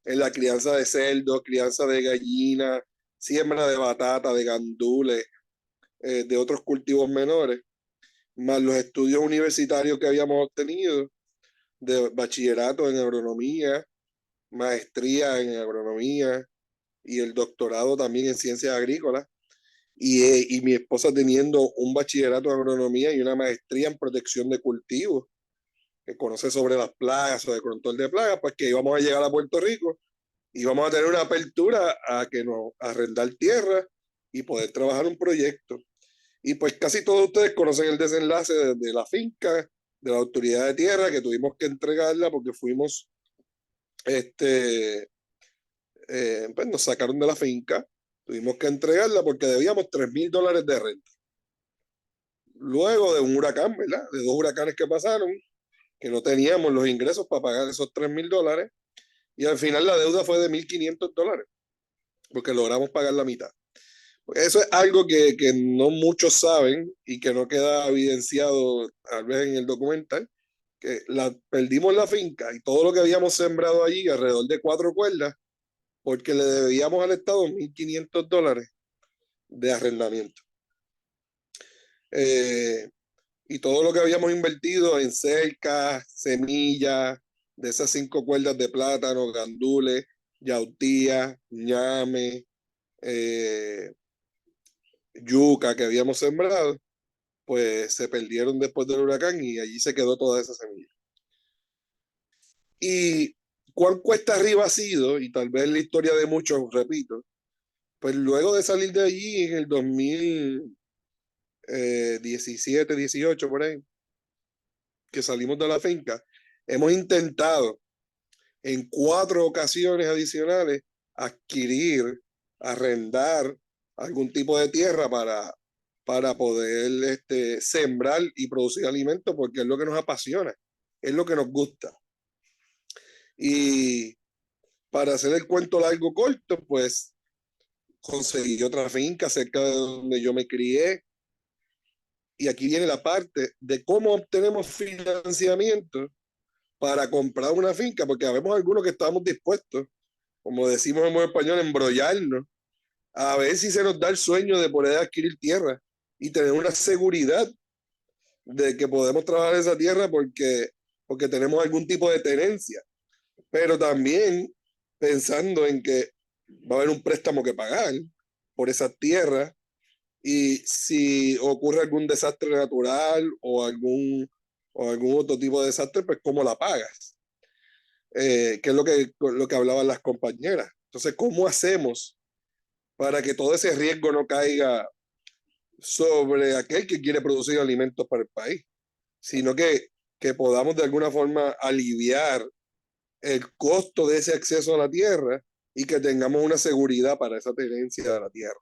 en la crianza de cerdos, crianza de gallinas, siembra de batata, de gandules, de otros cultivos menores, más los estudios universitarios que habíamos obtenido de bachillerato en agronomía, maestría en agronomía y el doctorado también en ciencias agrícolas. Y mi esposa teniendo un bachillerato en agronomía y una maestría en protección de cultivos, que conoce sobre las plagas o de control de plagas, pues que íbamos a llegar a Puerto Rico y vamos a tener una apertura a que nos arrendar tierra y poder trabajar un proyecto. Y pues casi todos ustedes conocen el desenlace de la finca, de la autoridad de tierra, que tuvimos que entregarla porque fuimos, pues nos sacaron de la finca, tuvimos que entregarla porque debíamos $3,000 de renta. Luego de un huracán, ¿verdad? De 2 huracanes que pasaron, que no teníamos los ingresos para pagar esos $3,000, y al final la deuda fue de $1,500, porque logramos pagar la mitad. Eso es algo que no muchos saben y que no queda evidenciado tal vez en el documental, que perdimos la finca y todo lo que habíamos sembrado allí, alrededor de 4 cuerdas, porque le debíamos al Estado $1,500 de arrendamiento. Y todo lo que habíamos invertido en cercas, semillas, de esas 5 cuerdas de plátano, gandules, yautía, ñame, yuca que habíamos sembrado, pues se perdieron después del huracán y allí se quedó toda esa semilla. Y cuán cuesta arriba ha sido, y tal vez la historia de muchos, repito, pues luego de salir de allí en el 2017, 18, por ahí, que salimos de la finca, hemos intentado en 4 ocasiones adicionales adquirir, arrendar algún tipo de tierra para poder sembrar y producir alimentos, porque es lo que nos apasiona, es lo que nos gusta. Y para hacer el cuento largo corto, pues conseguí otra finca cerca de donde yo me crié. Y aquí viene la parte de cómo obtenemos financiamiento para comprar una finca, porque habemos algunos que estamos dispuestos, como decimos en buen español, embrollarnos, a ver si se nos da el sueño de poder adquirir tierra y tener una seguridad de que podemos trabajar esa tierra porque tenemos algún tipo de tenencia, pero también pensando en que va a haber un préstamo que pagar por esas tierras, y si ocurre algún desastre natural o algún otro tipo de desastre, pues cómo la pagas, que es lo que hablaban las compañeras. Entonces, ¿cómo hacemos para que todo ese riesgo no caiga sobre aquel que quiere producir alimentos para el país, sino que podamos de alguna forma aliviar el costo de ese acceso a la tierra y que tengamos una seguridad para esa tenencia de la tierra?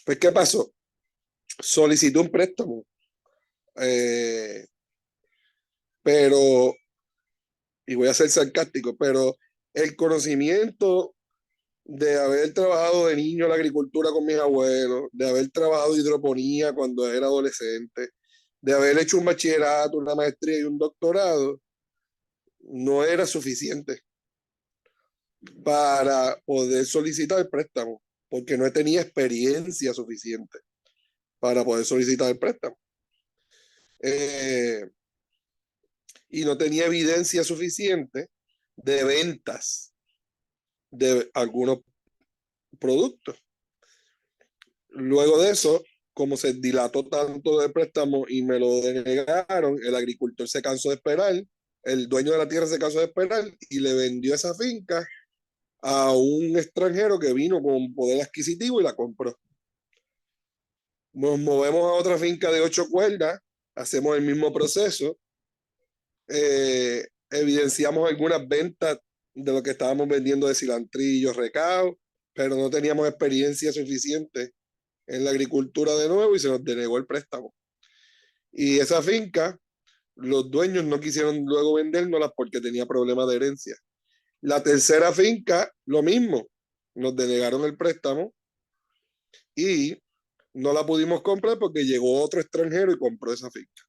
Pues, ¿qué pasó? Solicitó un préstamo, pero, y voy a ser sarcástico, pero el conocimiento de haber trabajado de niño en la agricultura con mis abuelos, de haber trabajado hidroponía cuando era adolescente, de haber hecho un bachillerato, una maestría y un doctorado, no era suficiente para poder solicitar el préstamo, porque no tenía experiencia suficiente para poder solicitar el préstamo. Y no tenía evidencia suficiente de ventas de algunos productos. Luego de eso, como se dilató tanto el préstamo y me lo denegaron, el agricultor se cansó de esperar, el dueño de la tierra se cansó de esperar y le vendió esa finca a un extranjero que vino con poder adquisitivo y la compró. Nos movemos a otra finca de 8 cuerdas, hacemos el mismo proceso, evidenciamos algunas ventas de lo que estábamos vendiendo de cilantrillos, recao, pero no teníamos experiencia suficiente en la agricultura de nuevo y se nos denegó el préstamo. Y esa finca, los dueños no quisieron luego vendérnosla porque tenía problemas de herencia. La tercera finca, lo mismo, nos denegaron el préstamo y no la pudimos comprar porque llegó otro extranjero y compró esa finca.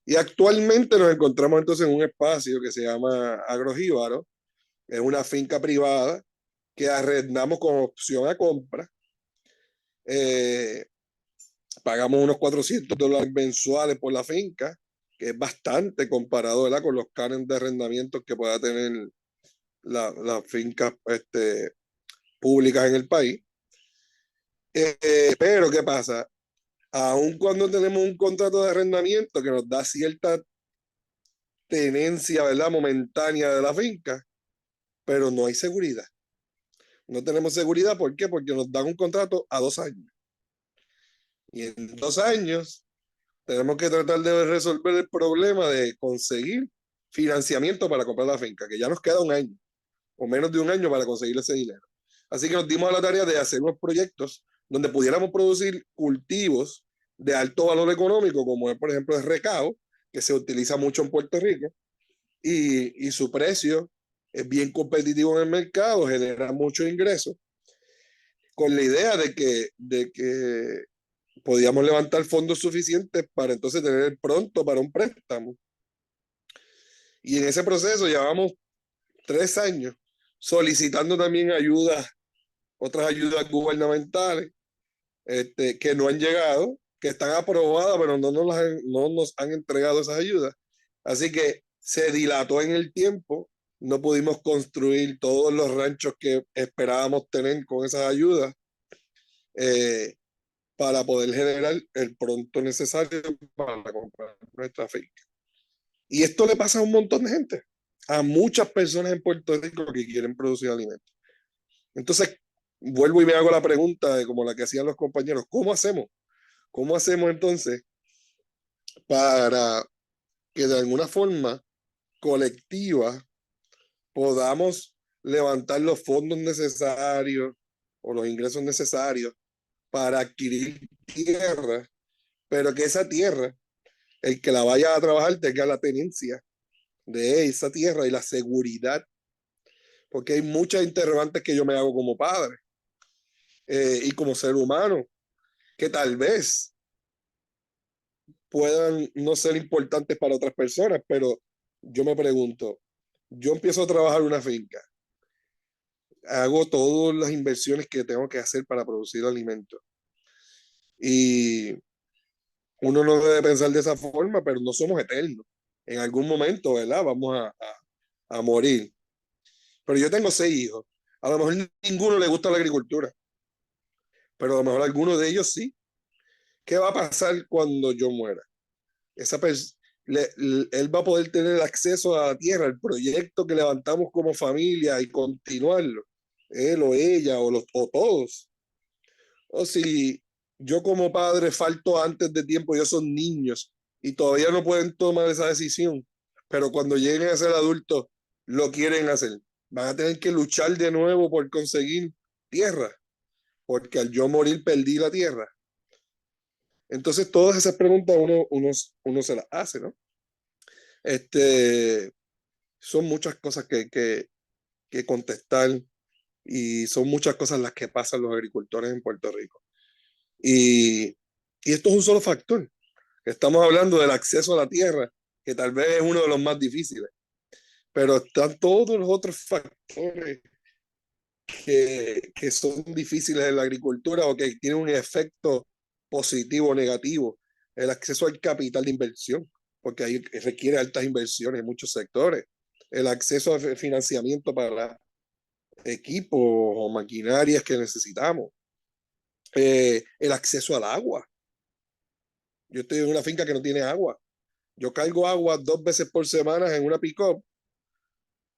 Y actualmente nos encontramos entonces en un espacio que se llama Agrojíbaro. Es una finca privada que arrendamos con opción a compra. Pagamos unos $400 mensuales por la finca, que es bastante comparado, ¿verdad?, con los cánones de arrendamiento que pueda tener las fincas públicas en el país. Pero, ¿qué pasa? Aun cuando tenemos un contrato de arrendamiento que nos da cierta tenencia, ¿verdad?, momentánea de la finca, pero no hay seguridad. No tenemos seguridad, ¿por qué? Porque nos dan un contrato a 2 años. Y en 2 años tenemos que tratar de resolver el problema de conseguir financiamiento para comprar la finca, que ya nos queda 1 año o menos de 1 año para conseguir ese dinero. Así que nos dimos a la tarea de hacer unos proyectos donde pudiéramos producir cultivos de alto valor económico, como es, por ejemplo, el recao, que se utiliza mucho en Puerto Rico, y su precio es bien competitivo en el mercado, genera mucho ingreso, con la idea de que podíamos levantar fondos suficientes para entonces tener pronto para un préstamo. Y en ese proceso llevamos 3 años solicitando también ayudas, otras ayudas gubernamentales que no han llegado, que están aprobadas, pero no nos han entregado esas ayudas. Así que se dilató en el tiempo, no pudimos construir todos los ranchos que esperábamos tener con esas ayudas para poder generar el pronto necesario para comprar nuestra finca. Y esto le pasa a un montón de gente, a muchas personas en Puerto Rico que quieren producir alimentos. Entonces, vuelvo y me hago la pregunta de como la que hacían los compañeros, ¿cómo hacemos? ¿Cómo hacemos entonces para que de alguna forma colectiva podamos levantar los fondos necesarios o los ingresos necesarios para adquirir tierra, pero que esa tierra, el que la vaya a trabajar, tenga la tenencia de esa tierra y la seguridad? Porque hay muchas interrogantes que yo me hago como padre y como ser humano, que tal vez puedan no ser importantes para otras personas, pero yo me pregunto, yo empiezo a trabajar una finca, hago todas las inversiones que tengo que hacer para producir alimentos y uno no debe pensar de esa forma, pero no somos eternos. En algún momento, ¿verdad? Vamos a morir. Pero yo tengo 6 hijos. A lo mejor ninguno le gusta la agricultura, pero a lo mejor alguno de ellos sí. ¿Qué va a pasar cuando yo muera? Él va a poder tener acceso a la tierra, el proyecto que levantamos como familia y continuarlo, él o ella o todos. O si yo como padre falto antes de tiempo, ellos son niños y todavía no pueden tomar esa decisión, pero cuando lleguen a ser adultos lo quieren hacer. Van a tener que luchar de nuevo por conseguir tierra, porque al yo morir perdí la tierra. Entonces todas esas preguntas uno se las hace, ¿no? Son muchas cosas que contestar y son muchas cosas las que pasan los agricultores en Puerto Rico. Y esto es un solo factor. Estamos hablando del acceso a la tierra, que tal vez es uno de los más difíciles, pero están todos los otros factores que son difíciles en la agricultura o que tienen un efecto positivo o negativo. El acceso al capital de inversión, porque ahí requiere altas inversiones en muchos sectores. El acceso a financiamiento para equipos o maquinarias que necesitamos. El acceso al agua. Yo estoy en una finca que no tiene agua. Yo cargo agua 2 veces por semana en una pick-up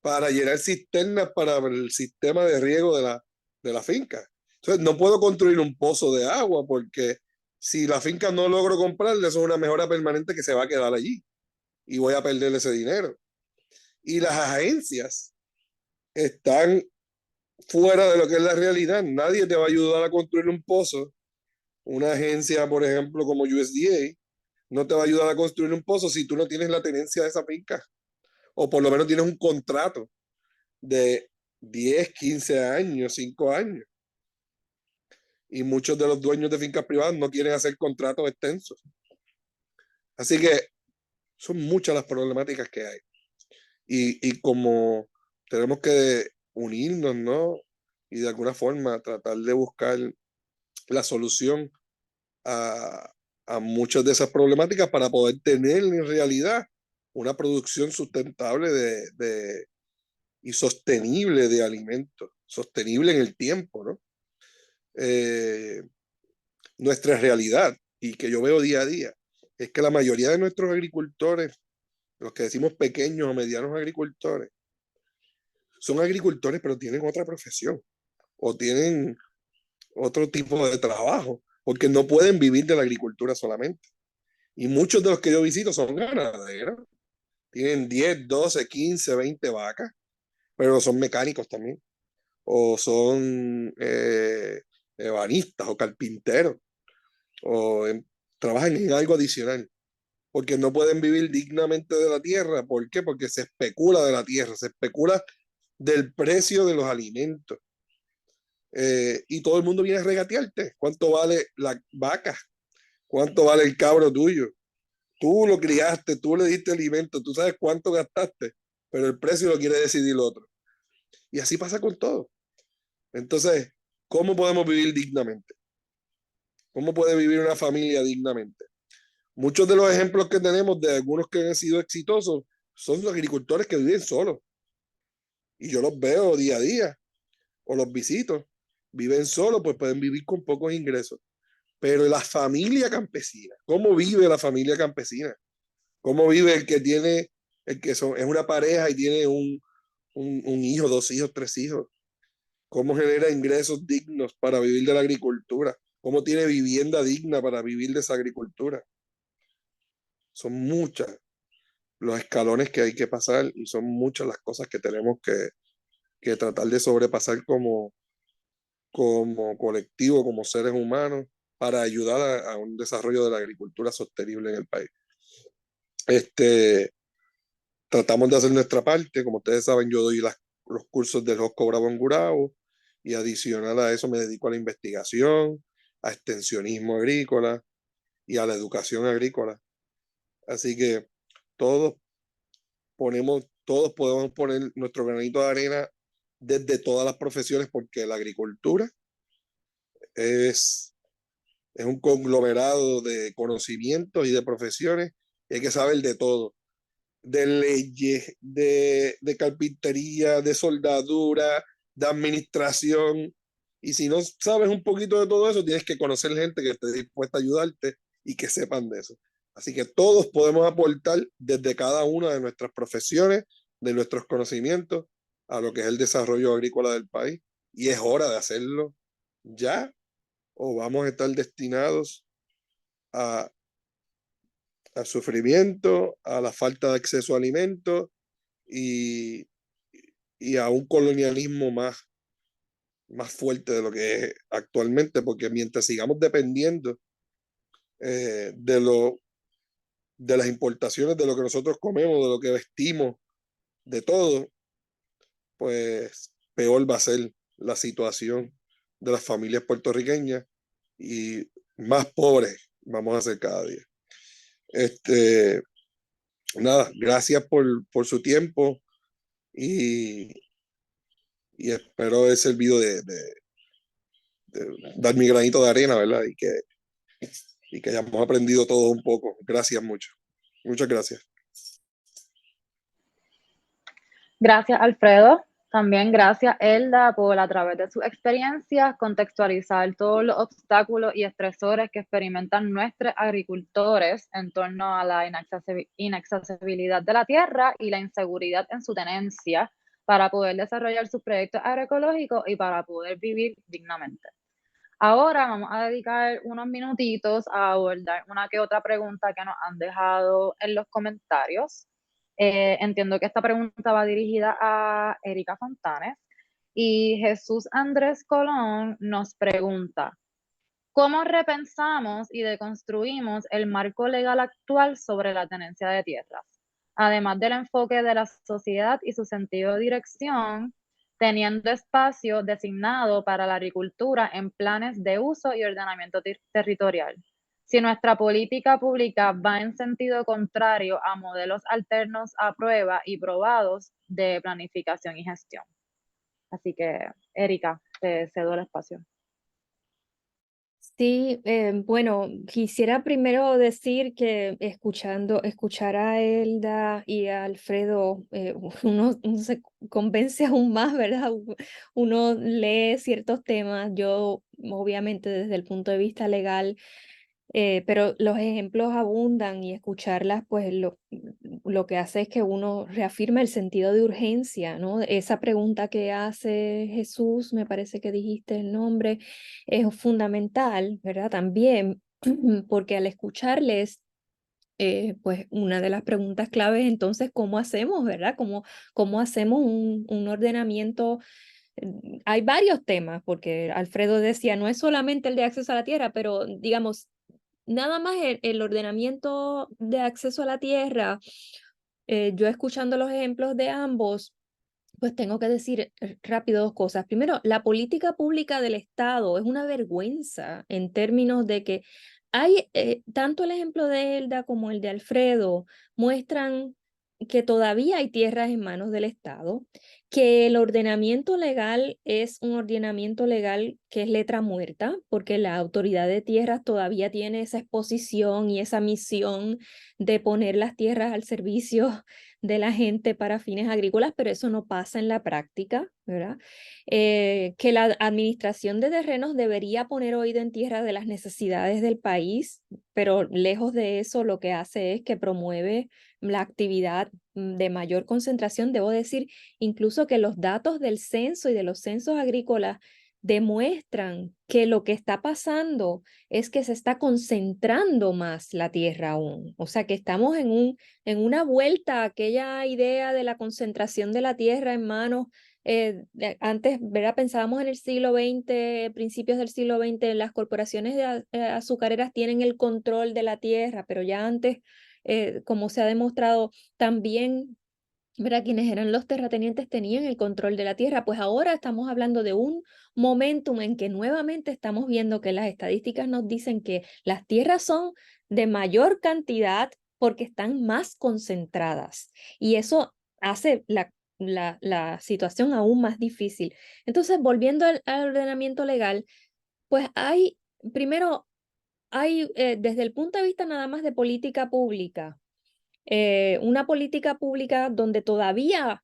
para llenar cisternas para el sistema de riego de la finca. Entonces, no puedo construir un pozo de agua porque si la finca no logro comprarle, eso es una mejora permanente que se va a quedar allí y voy a perder ese dinero. Y las agencias están fuera de lo que es la realidad. Nadie te va a ayudar a construir un pozo Una agencia, por ejemplo, como USDA, no te va a ayudar a construir un pozo si tú no tienes la tenencia de esa finca, o por lo menos tienes un contrato de 10, 15 años, 5 años. Y muchos de los dueños de fincas privadas no quieren hacer contratos extensos. Así que son muchas las problemáticas que hay. Y como tenemos que unirnos, ¿no? Y de alguna forma tratar de buscar la solución a muchas de esas problemáticas para poder tener en realidad una producción sustentable y sostenible de alimentos, sostenible en el tiempo, ¿no? Nuestra realidad, y que yo veo día a día, es que la mayoría de nuestros agricultores, los que decimos pequeños o medianos agricultores, son agricultores pero tienen otra profesión o tienen otro tipo de trabajo, porque no pueden vivir de la agricultura solamente. Y muchos de los que yo visito son ganaderos, tienen 10, 12, 15, 20 vacas, pero son mecánicos también, o son ebanistas o carpinteros, o trabajan en algo adicional, porque no pueden vivir dignamente de la tierra. ¿Por qué? Porque se especula de la tierra, se especula del precio de los alimentos. Y todo el mundo viene a regatearte. ¿Cuánto vale la vaca? ¿Cuánto vale el cabro tuyo? Tú lo criaste, tú le diste alimento, tú sabes cuánto gastaste, pero el precio lo quiere decidir el otro. Y así pasa con todo. Entonces, ¿cómo podemos vivir dignamente? ¿Cómo puede vivir una familia dignamente? Muchos de los ejemplos que tenemos de algunos que han sido exitosos son los agricultores que viven solos. Y yo los veo día a día o los visito. Viven solos, pues pueden vivir con pocos ingresos. Pero la familia campesina, ¿cómo vive la familia campesina? ¿Cómo vive el que tiene, es una pareja y tiene un hijo, 2 hijos, 3 hijos? ¿Cómo genera ingresos dignos para vivir de la agricultura? ¿Cómo tiene vivienda digna para vivir de esa agricultura? Son muchas los escalones que hay que pasar y son muchas las cosas que tenemos que tratar de sobrepasar como colectivo, como seres humanos, para ayudar a un desarrollo de la agricultura sostenible en el país. Tratamos de hacer nuestra parte. Como ustedes saben, yo doy los cursos del Josco Bravo en Gurabo, y adicional a eso me dedico a la investigación, a extensionismo agrícola y a la educación agrícola. Así que todos todos podemos poner nuestro granito de arena desde todas las profesiones, porque la agricultura es un conglomerado de conocimientos y de profesiones, y hay que saber de todo, de leyes, de carpintería, de soldadura, de administración. Y si no sabes un poquito de todo eso, tienes que conocer gente que esté dispuesta a ayudarte y que sepan de eso. Así que todos podemos aportar desde cada una de nuestras profesiones, de nuestros conocimientos, a lo que es el desarrollo agrícola del país. Y es hora de hacerlo ya, o vamos a estar destinados a, al sufrimiento, a la falta de acceso a alimentos y, y a un colonialismo más fuerte de lo que es actualmente, porque mientras sigamos dependiendo de las importaciones, de lo que nosotros comemos, de lo que vestimos, de todo, pues peor va a ser la situación de las familias puertorriqueñas y más pobres vamos a ser cada día. Nada, gracias por su tiempo y espero haber servido de dar mi granito de arena, ¿verdad? Y que hayamos aprendido todos un poco. Gracias mucho. Muchas gracias. Gracias, Alfredo. También gracias, Elda, por a través de sus experiencias contextualizar todos los obstáculos y estresores que experimentan nuestros agricultores en torno a la inaccesibilidad de la tierra y la inseguridad en su tenencia para poder desarrollar sus proyectos agroecológicos y para poder vivir dignamente. Ahora vamos a dedicar unos minutitos a abordar una que otra pregunta que nos han dejado en los comentarios. Entiendo que esta pregunta va dirigida a Erika Fontanes y Jesús Andrés Colón nos pregunta: ¿Cómo repensamos y deconstruimos el marco legal actual sobre la tenencia de tierras? Además del enfoque de la sociedad y su sentido de dirección, teniendo espacio designado para la agricultura en planes de uso y ordenamiento territorial. Si nuestra política pública va en sentido contrario a modelos alternos a prueba y probados de planificación y gestión. Así que, Erika, te cedo el espacio. Sí, bueno, quisiera primero decir que escuchar a Elda y a Alfredo, uno se convence aún más, ¿verdad? Uno lee ciertos temas, yo obviamente desde el punto de vista legal, pero los ejemplos abundan y escucharlas, pues lo que hace es que uno reafirma el sentido de urgencia, ¿no? Esa pregunta que hace Jesús, me parece que dijiste el nombre, es fundamental, ¿verdad? También, porque al escucharles, pues una de las preguntas claves, entonces, ¿cómo hacemos, verdad? ¿Cómo hacemos un ordenamiento? Hay varios temas, porque Alfredo decía, no es solamente el de acceso a la tierra, pero digamos, nada más el ordenamiento de acceso a la tierra, yo escuchando los ejemplos de ambos, pues tengo que decir rápido dos cosas. Primero, la política pública del Estado es una vergüenza en términos de que hay, tanto el ejemplo de Elda como el de Alfredo muestran que todavía hay tierras en manos del Estado, que el ordenamiento legal es un ordenamiento legal que es letra muerta, porque la autoridad de tierras todavía tiene esa exposición y esa misión de poner las tierras al servicio de la gente para fines agrícolas, pero eso no pasa en la práctica, ¿verdad? Que la administración de terrenos debería poner oído en tierra de las necesidades del país, pero lejos de eso lo que hace es que promueve la actividad de mayor concentración. Debo decir incluso que los datos del censo y de los censos agrícolas demuestran que lo que está pasando es que se está concentrando más la tierra aún. O sea que estamos en una vuelta a aquella idea de la concentración de la tierra en manos. Antes, ¿verdad? Pensábamos en el siglo XX, principios del siglo XX, las corporaciones de azucareras tienen el control de la tierra, pero ya antes, como se ha demostrado, también, ¿verdad? Quienes eran los terratenientes tenían el control de la tierra. Pues ahora estamos hablando de un momentum en que nuevamente estamos viendo que las estadísticas nos dicen que las tierras son de mayor cantidad porque están más concentradas y eso hace la situación aún más difícil. Entonces, volviendo al ordenamiento legal, pues primero, hay desde el punto de vista nada más de política pública, una política pública donde todavía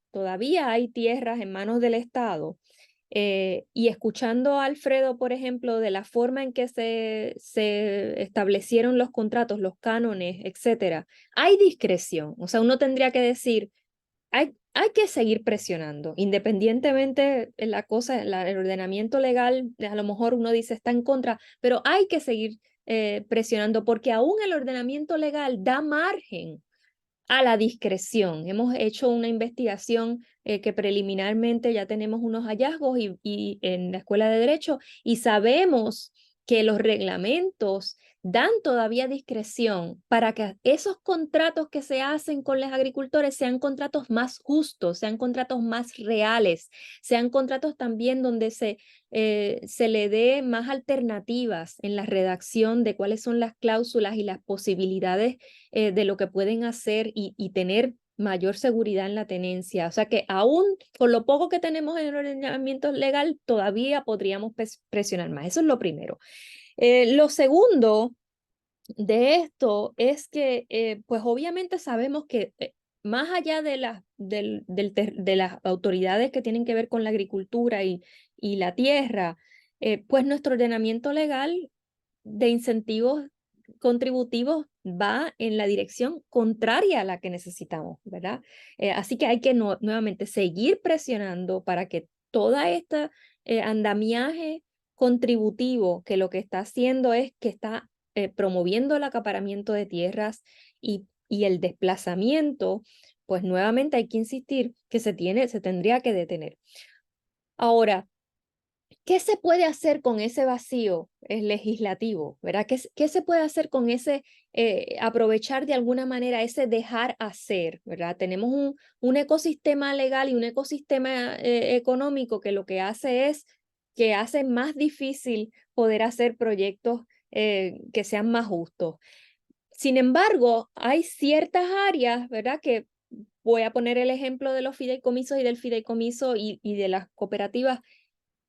hay tierras en manos del Estado. Y escuchando a Alfredo, por ejemplo, de la forma en que se establecieron los contratos, los cánones, etcétera, hay discreción. O sea, uno tendría que decir, hay que seguir presionando, independientemente de la cosa, el ordenamiento legal, a lo mejor uno dice está en contra, pero hay que seguir presionando porque aún el ordenamiento legal da margen a la discreción. Hemos hecho una investigación que preliminarmente ya tenemos unos hallazgos y en la Escuela de Derecho y sabemos que los reglamentos dan todavía discreción para que esos contratos que se hacen con los agricultores sean contratos más justos, sean contratos más reales, sean contratos también donde se le dé más alternativas en la redacción de cuáles son las cláusulas y las posibilidades de lo que pueden hacer y tener mayor seguridad en la tenencia. O sea que aún con lo poco que tenemos en el ordenamiento legal, todavía podríamos presionar más. Eso es lo primero. Lo segundo de esto es que, pues obviamente sabemos que más allá de las autoridades que tienen que ver con la agricultura y la tierra, pues nuestro ordenamiento legal de incentivos contributivos va en la dirección contraria a la que necesitamos, ¿verdad? Así que hay que nuevamente seguir presionando para que toda esta andamiaje contributivo, que lo que está haciendo es que está promoviendo el acaparamiento de tierras y el desplazamiento, pues nuevamente hay que insistir que se tendría que detener. Ahora, ¿qué se puede hacer con ese vacío legislativo? ¿Verdad? ¿Qué se puede hacer con ese, aprovechar de alguna manera ese dejar hacer? ¿Verdad? Tenemos un ecosistema legal y un ecosistema económico que lo que hace es que hace más difícil poder hacer proyectos que sean más justos. Sin embargo, hay ciertas áreas, ¿verdad? Que voy a poner el ejemplo de los fideicomisos y del fideicomiso y de las cooperativas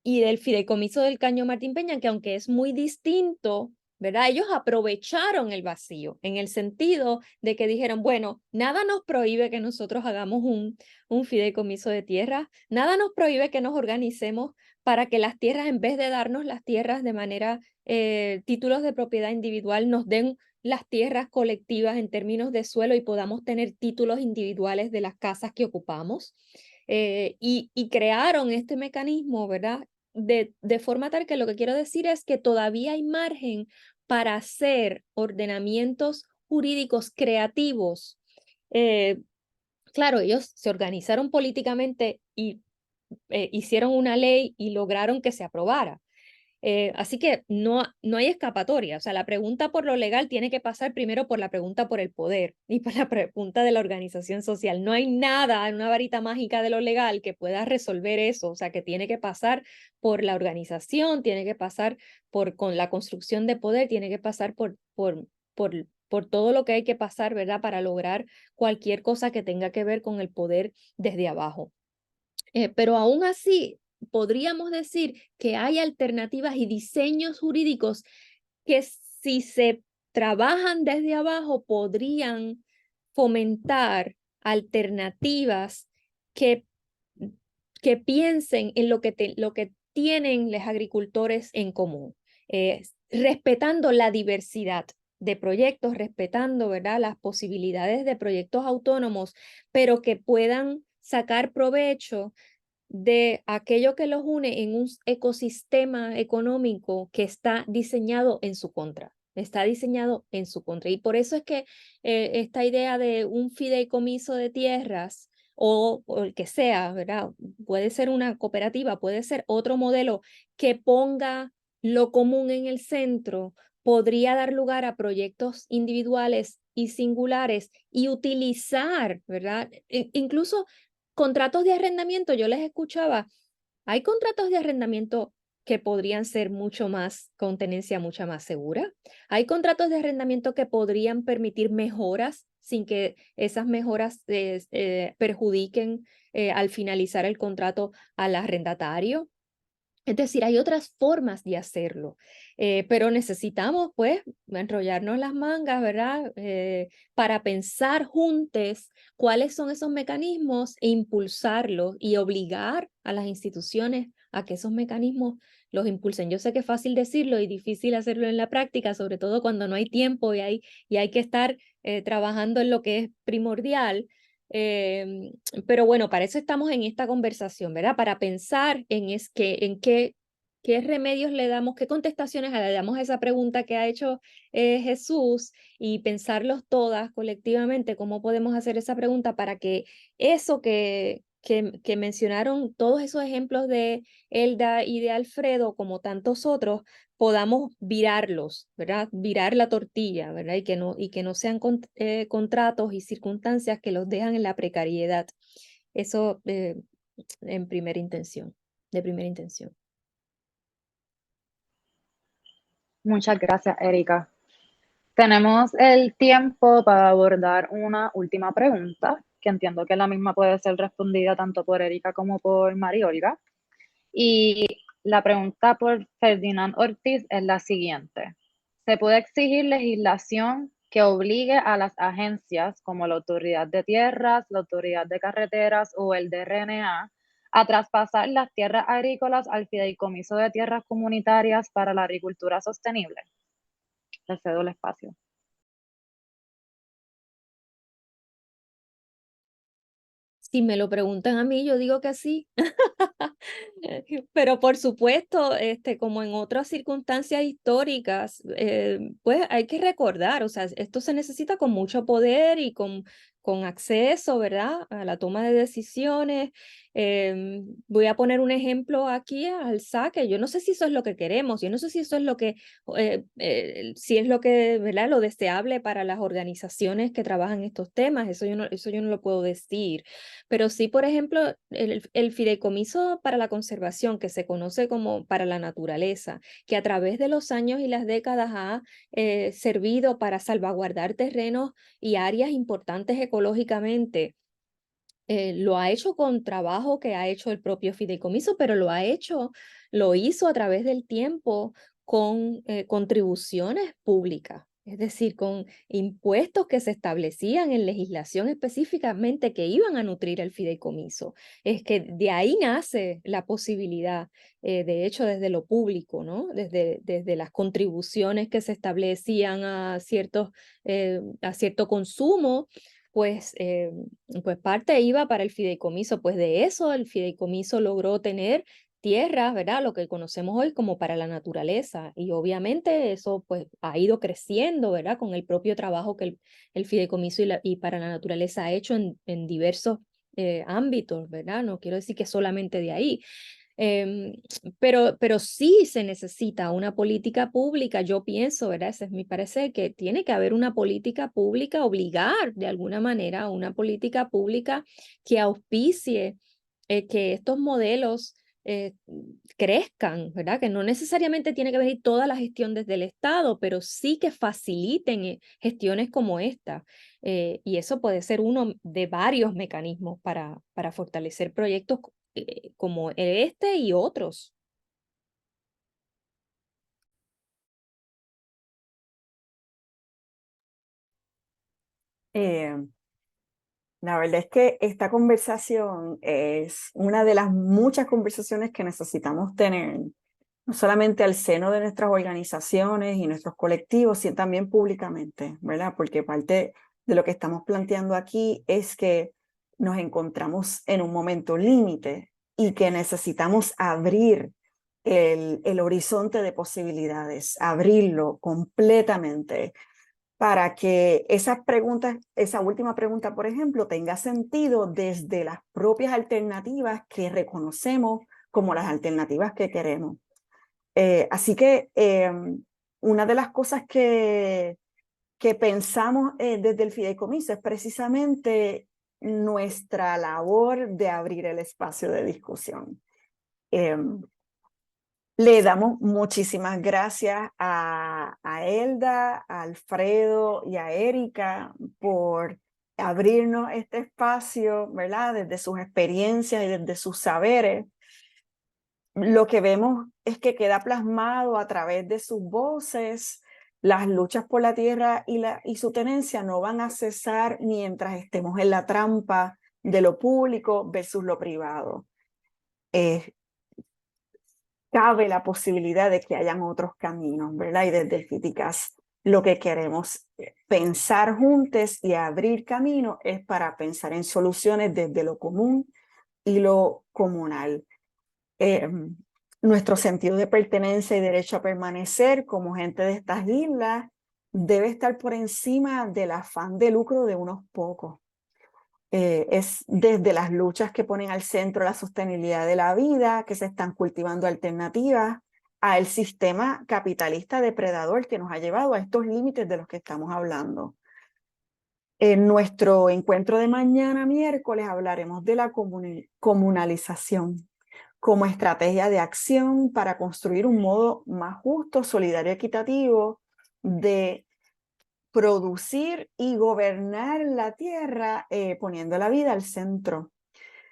y del fideicomiso del Caño Martín Peña, que aunque es muy distinto, ¿verdad? Ellos aprovecharon el vacío en el sentido de que dijeron, bueno, nada nos prohíbe que nosotros hagamos un fideicomiso de tierras, nada nos prohíbe que nos organicemos para que las tierras, en vez de darnos las tierras de manera, títulos de propiedad individual, nos den las tierras colectivas en términos de suelo y podamos tener títulos individuales de las casas que ocupamos. Y crearon este mecanismo, ¿verdad? De forma tal que lo que quiero decir es que todavía hay margen para hacer ordenamientos jurídicos creativos. Claro, ellos se organizaron políticamente y hicieron una ley y lograron que se aprobara. Así que no hay escapatoria. O sea, la pregunta por lo legal tiene que pasar primero por la pregunta por el poder y por la pregunta de la organización social. No hay nada en una varita mágica de lo legal que pueda resolver eso. O sea, que tiene que pasar por la organización, tiene que pasar con la construcción de poder, tiene que pasar por todo lo que hay que pasar, ¿verdad? Para lograr cualquier cosa que tenga que ver con el poder desde abajo. Pero aún así, podríamos decir que hay alternativas y diseños jurídicos que si se trabajan desde abajo podrían fomentar alternativas que piensen en lo que tienen los agricultores en común, respetando la diversidad de proyectos, respetando, ¿verdad?, las posibilidades de proyectos autónomos, pero que puedan sacar provecho de aquello que los une en un ecosistema económico que está diseñado en su contra. Está diseñado en su contra. Y por eso es que esta idea de un fideicomiso de tierras o el que sea, ¿verdad? Puede ser una cooperativa, puede ser otro modelo que ponga lo común en el centro, podría dar lugar a proyectos individuales y singulares y utilizar, ¿verdad? Incluso contratos de arrendamiento, yo les escuchaba, hay contratos de arrendamiento que podrían ser mucho más, con tenencia mucha más segura. Hay contratos de arrendamiento que podrían permitir mejoras sin que esas mejoras perjudiquen al finalizar el contrato al arrendatario. Es decir, hay otras formas de hacerlo, pero necesitamos, pues, enrollarnos las mangas, ¿verdad? Para pensar juntos cuáles son esos mecanismos e impulsarlos y obligar a las instituciones a que esos mecanismos los impulsen. Yo sé que es fácil decirlo y difícil hacerlo en la práctica, sobre todo cuando no hay tiempo y hay que estar trabajando en lo que es primordial. Pero bueno, para eso estamos en esta conversación, ¿verdad? Para pensar en qué remedios le damos, qué contestaciones le damos a esa pregunta que ha hecho Jesús y pensarlos todas colectivamente, cómo podemos hacer esa pregunta para que eso que mencionaron, todos esos ejemplos de Elda y de Alfredo, como tantos otros, podamos virarlos, ¿verdad? Virar la tortilla, ¿verdad? Y que no sean contratos y circunstancias que los dejan en la precariedad. Eso en primera intención, de primera intención. Muchas gracias, Erika. Tenemos el tiempo para abordar una última pregunta, que entiendo que la misma puede ser respondida tanto por Erika como por María Olga. Y la pregunta por Ferdinand Ortiz es la siguiente. ¿Se puede exigir legislación que obligue a las agencias como la Autoridad de Tierras, la Autoridad de Carreteras o el DRNA a traspasar las tierras agrícolas al fideicomiso de tierras comunitarias para la agricultura sostenible? Le cedo el espacio. Si me lo preguntan a mí, yo digo que sí. Pero por supuesto, como en otras circunstancias históricas, pues hay que recordar, o sea, esto se necesita con mucho poder y con acceso, ¿verdad?, a la toma de decisiones. Voy a poner un ejemplo aquí al saque. Yo no sé si eso es lo que queremos, yo no sé si eso es lo que, si es lo que, ¿verdad? Lo deseable para las organizaciones que trabajan estos temas, eso yo no lo puedo decir. Pero sí, por ejemplo, el fideicomiso para la conservación, que se conoce como para la naturaleza, que a través de los años y las décadas ha servido para salvaguardar terrenos y áreas importantes ecológicamente. Lo ha hecho con trabajo que ha hecho el propio fideicomiso, pero lo hizo a través del tiempo con contribuciones públicas, es decir, con impuestos que se establecían en legislación específicamente que iban a nutrir el fideicomiso. Es que de ahí nace la posibilidad, de hecho, desde lo público, ¿no? Desde las contribuciones que se establecían a cierto consumo, pues, pues parte iba para el fideicomiso. Pues de eso el fideicomiso logró tener tierras, ¿verdad? Lo que conocemos hoy como para la naturaleza. Y obviamente eso pues ha ido creciendo, ¿verdad? Con el propio trabajo que el fideicomiso y para la naturaleza ha hecho en diversos ámbitos, ¿verdad? No quiero decir que solamente de ahí. Pero sí se necesita una política pública, yo pienso, ¿verdad? Ese es mi parecer, que tiene que haber una política pública, obligar de alguna manera a una política pública que auspicie que estos modelos crezcan, ¿verdad? Que no necesariamente tiene que venir toda la gestión desde el Estado, pero sí que faciliten gestiones como esta. Y eso puede ser uno de varios mecanismos para fortalecer proyectos como este y otros. Eh, la verdad es que esta conversación es una de las muchas conversaciones que necesitamos tener, no solamente al seno de nuestras organizaciones y nuestros colectivos, sino también públicamente, ¿verdad? Porque parte de lo que estamos planteando aquí es que nos encontramos en un momento límite y que necesitamos abrir el horizonte de posibilidades, abrirlo completamente para que esas preguntas, esa última pregunta, por ejemplo, tenga sentido desde las propias alternativas que reconocemos como las alternativas que queremos. Así que una de las cosas que pensamos desde el fideicomiso es precisamente nuestra labor de abrir el espacio de discusión. Le damos muchísimas gracias a Elda, a Alfredo y a Erika por abrirnos este espacio, ¿verdad? Desde sus experiencias y desde sus saberes. Lo que vemos es que queda plasmado a través de sus voces. Las luchas por la tierra y su tenencia no van a cesar mientras estemos en la trampa de lo público versus lo privado. Cabe la posibilidad de que hayan otros caminos, ¿verdad? Y desde el FITICAS lo que queremos pensar juntos y abrir camino es para pensar en soluciones desde lo común y lo comunal. Nuestro sentido de pertenencia y derecho a permanecer como gente de estas islas debe estar por encima del afán de lucro de unos pocos. Es desde las luchas que ponen al centro la sostenibilidad de la vida, que se están cultivando alternativas al sistema capitalista depredador que nos ha llevado a estos límites de los que estamos hablando. En nuestro encuentro de mañana, miércoles, hablaremos de la comunalización como estrategia de acción para construir un modo más justo, solidario y equitativo de producir y gobernar la tierra poniendo la vida al centro.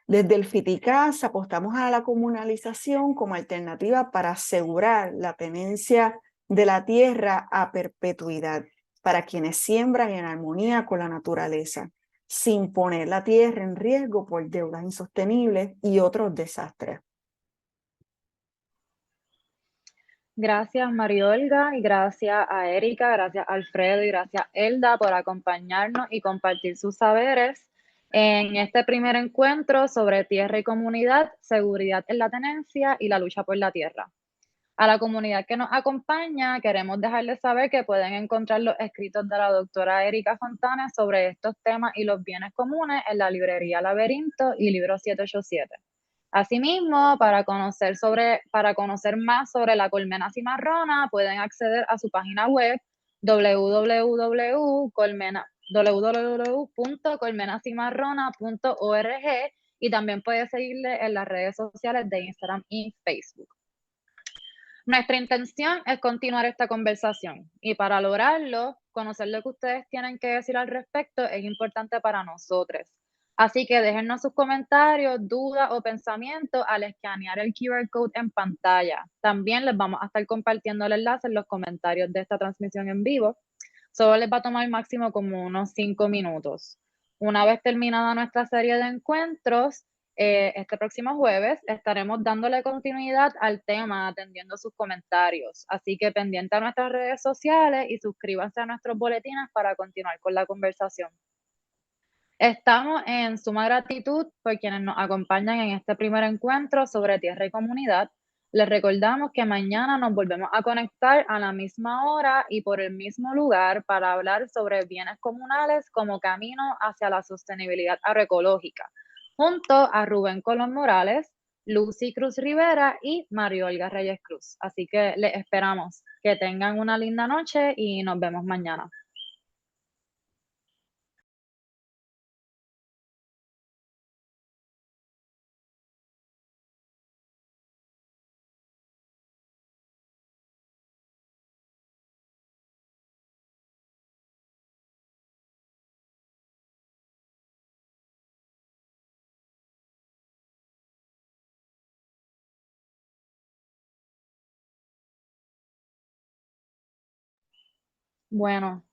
Desde el FITICAS apostamos a la comunalización como alternativa para asegurar la tenencia de la tierra a perpetuidad para quienes siembran en armonía con la naturaleza, sin poner la tierra en riesgo por deudas insostenibles y otros desastres. Gracias, María Olga, y gracias a Erika, gracias a Alfredo y gracias a Elda por acompañarnos y compartir sus saberes en este primer encuentro sobre tierra y comunidad, seguridad en la tenencia y la lucha por la tierra. A la comunidad que nos acompaña, queremos dejarles saber que pueden encontrar los escritos de la doctora Erika Fontanes sobre estos temas y los bienes comunes en la librería Laberinto y Libro 787. Asimismo, para conocer más sobre la colmena cimarrona, pueden acceder a su página web www.colmenacimarrona.org y también puede seguirle en las redes sociales de Instagram y Facebook. Nuestra intención es continuar esta conversación y para lograrlo, conocer lo que ustedes tienen que decir al respecto es importante para nosotros. Así que déjennos sus comentarios, dudas o pensamientos al escanear el QR code en pantalla. También les vamos a estar compartiendo el enlace en los comentarios de esta transmisión en vivo. Solo les va a tomar máximo como unos 5 minutos. Una vez terminada nuestra serie de encuentros, este próximo jueves estaremos dándole continuidad al tema, atendiendo sus comentarios. Así que pendiente a nuestras redes sociales y suscríbanse a nuestros boletines para continuar con la conversación. Estamos en suma gratitud por quienes nos acompañan en este primer encuentro sobre tierra y comunidad. Les recordamos que mañana nos volvemos a conectar a la misma hora y por el mismo lugar para hablar sobre bienes comunales como camino hacia la sostenibilidad agroecológica, junto a Rubén Colón Morales, Lucy Cruz Rivera y Mario Olga Reyes Cruz. Así que les esperamos. Que tengan una linda noche y nos vemos mañana. Bueno.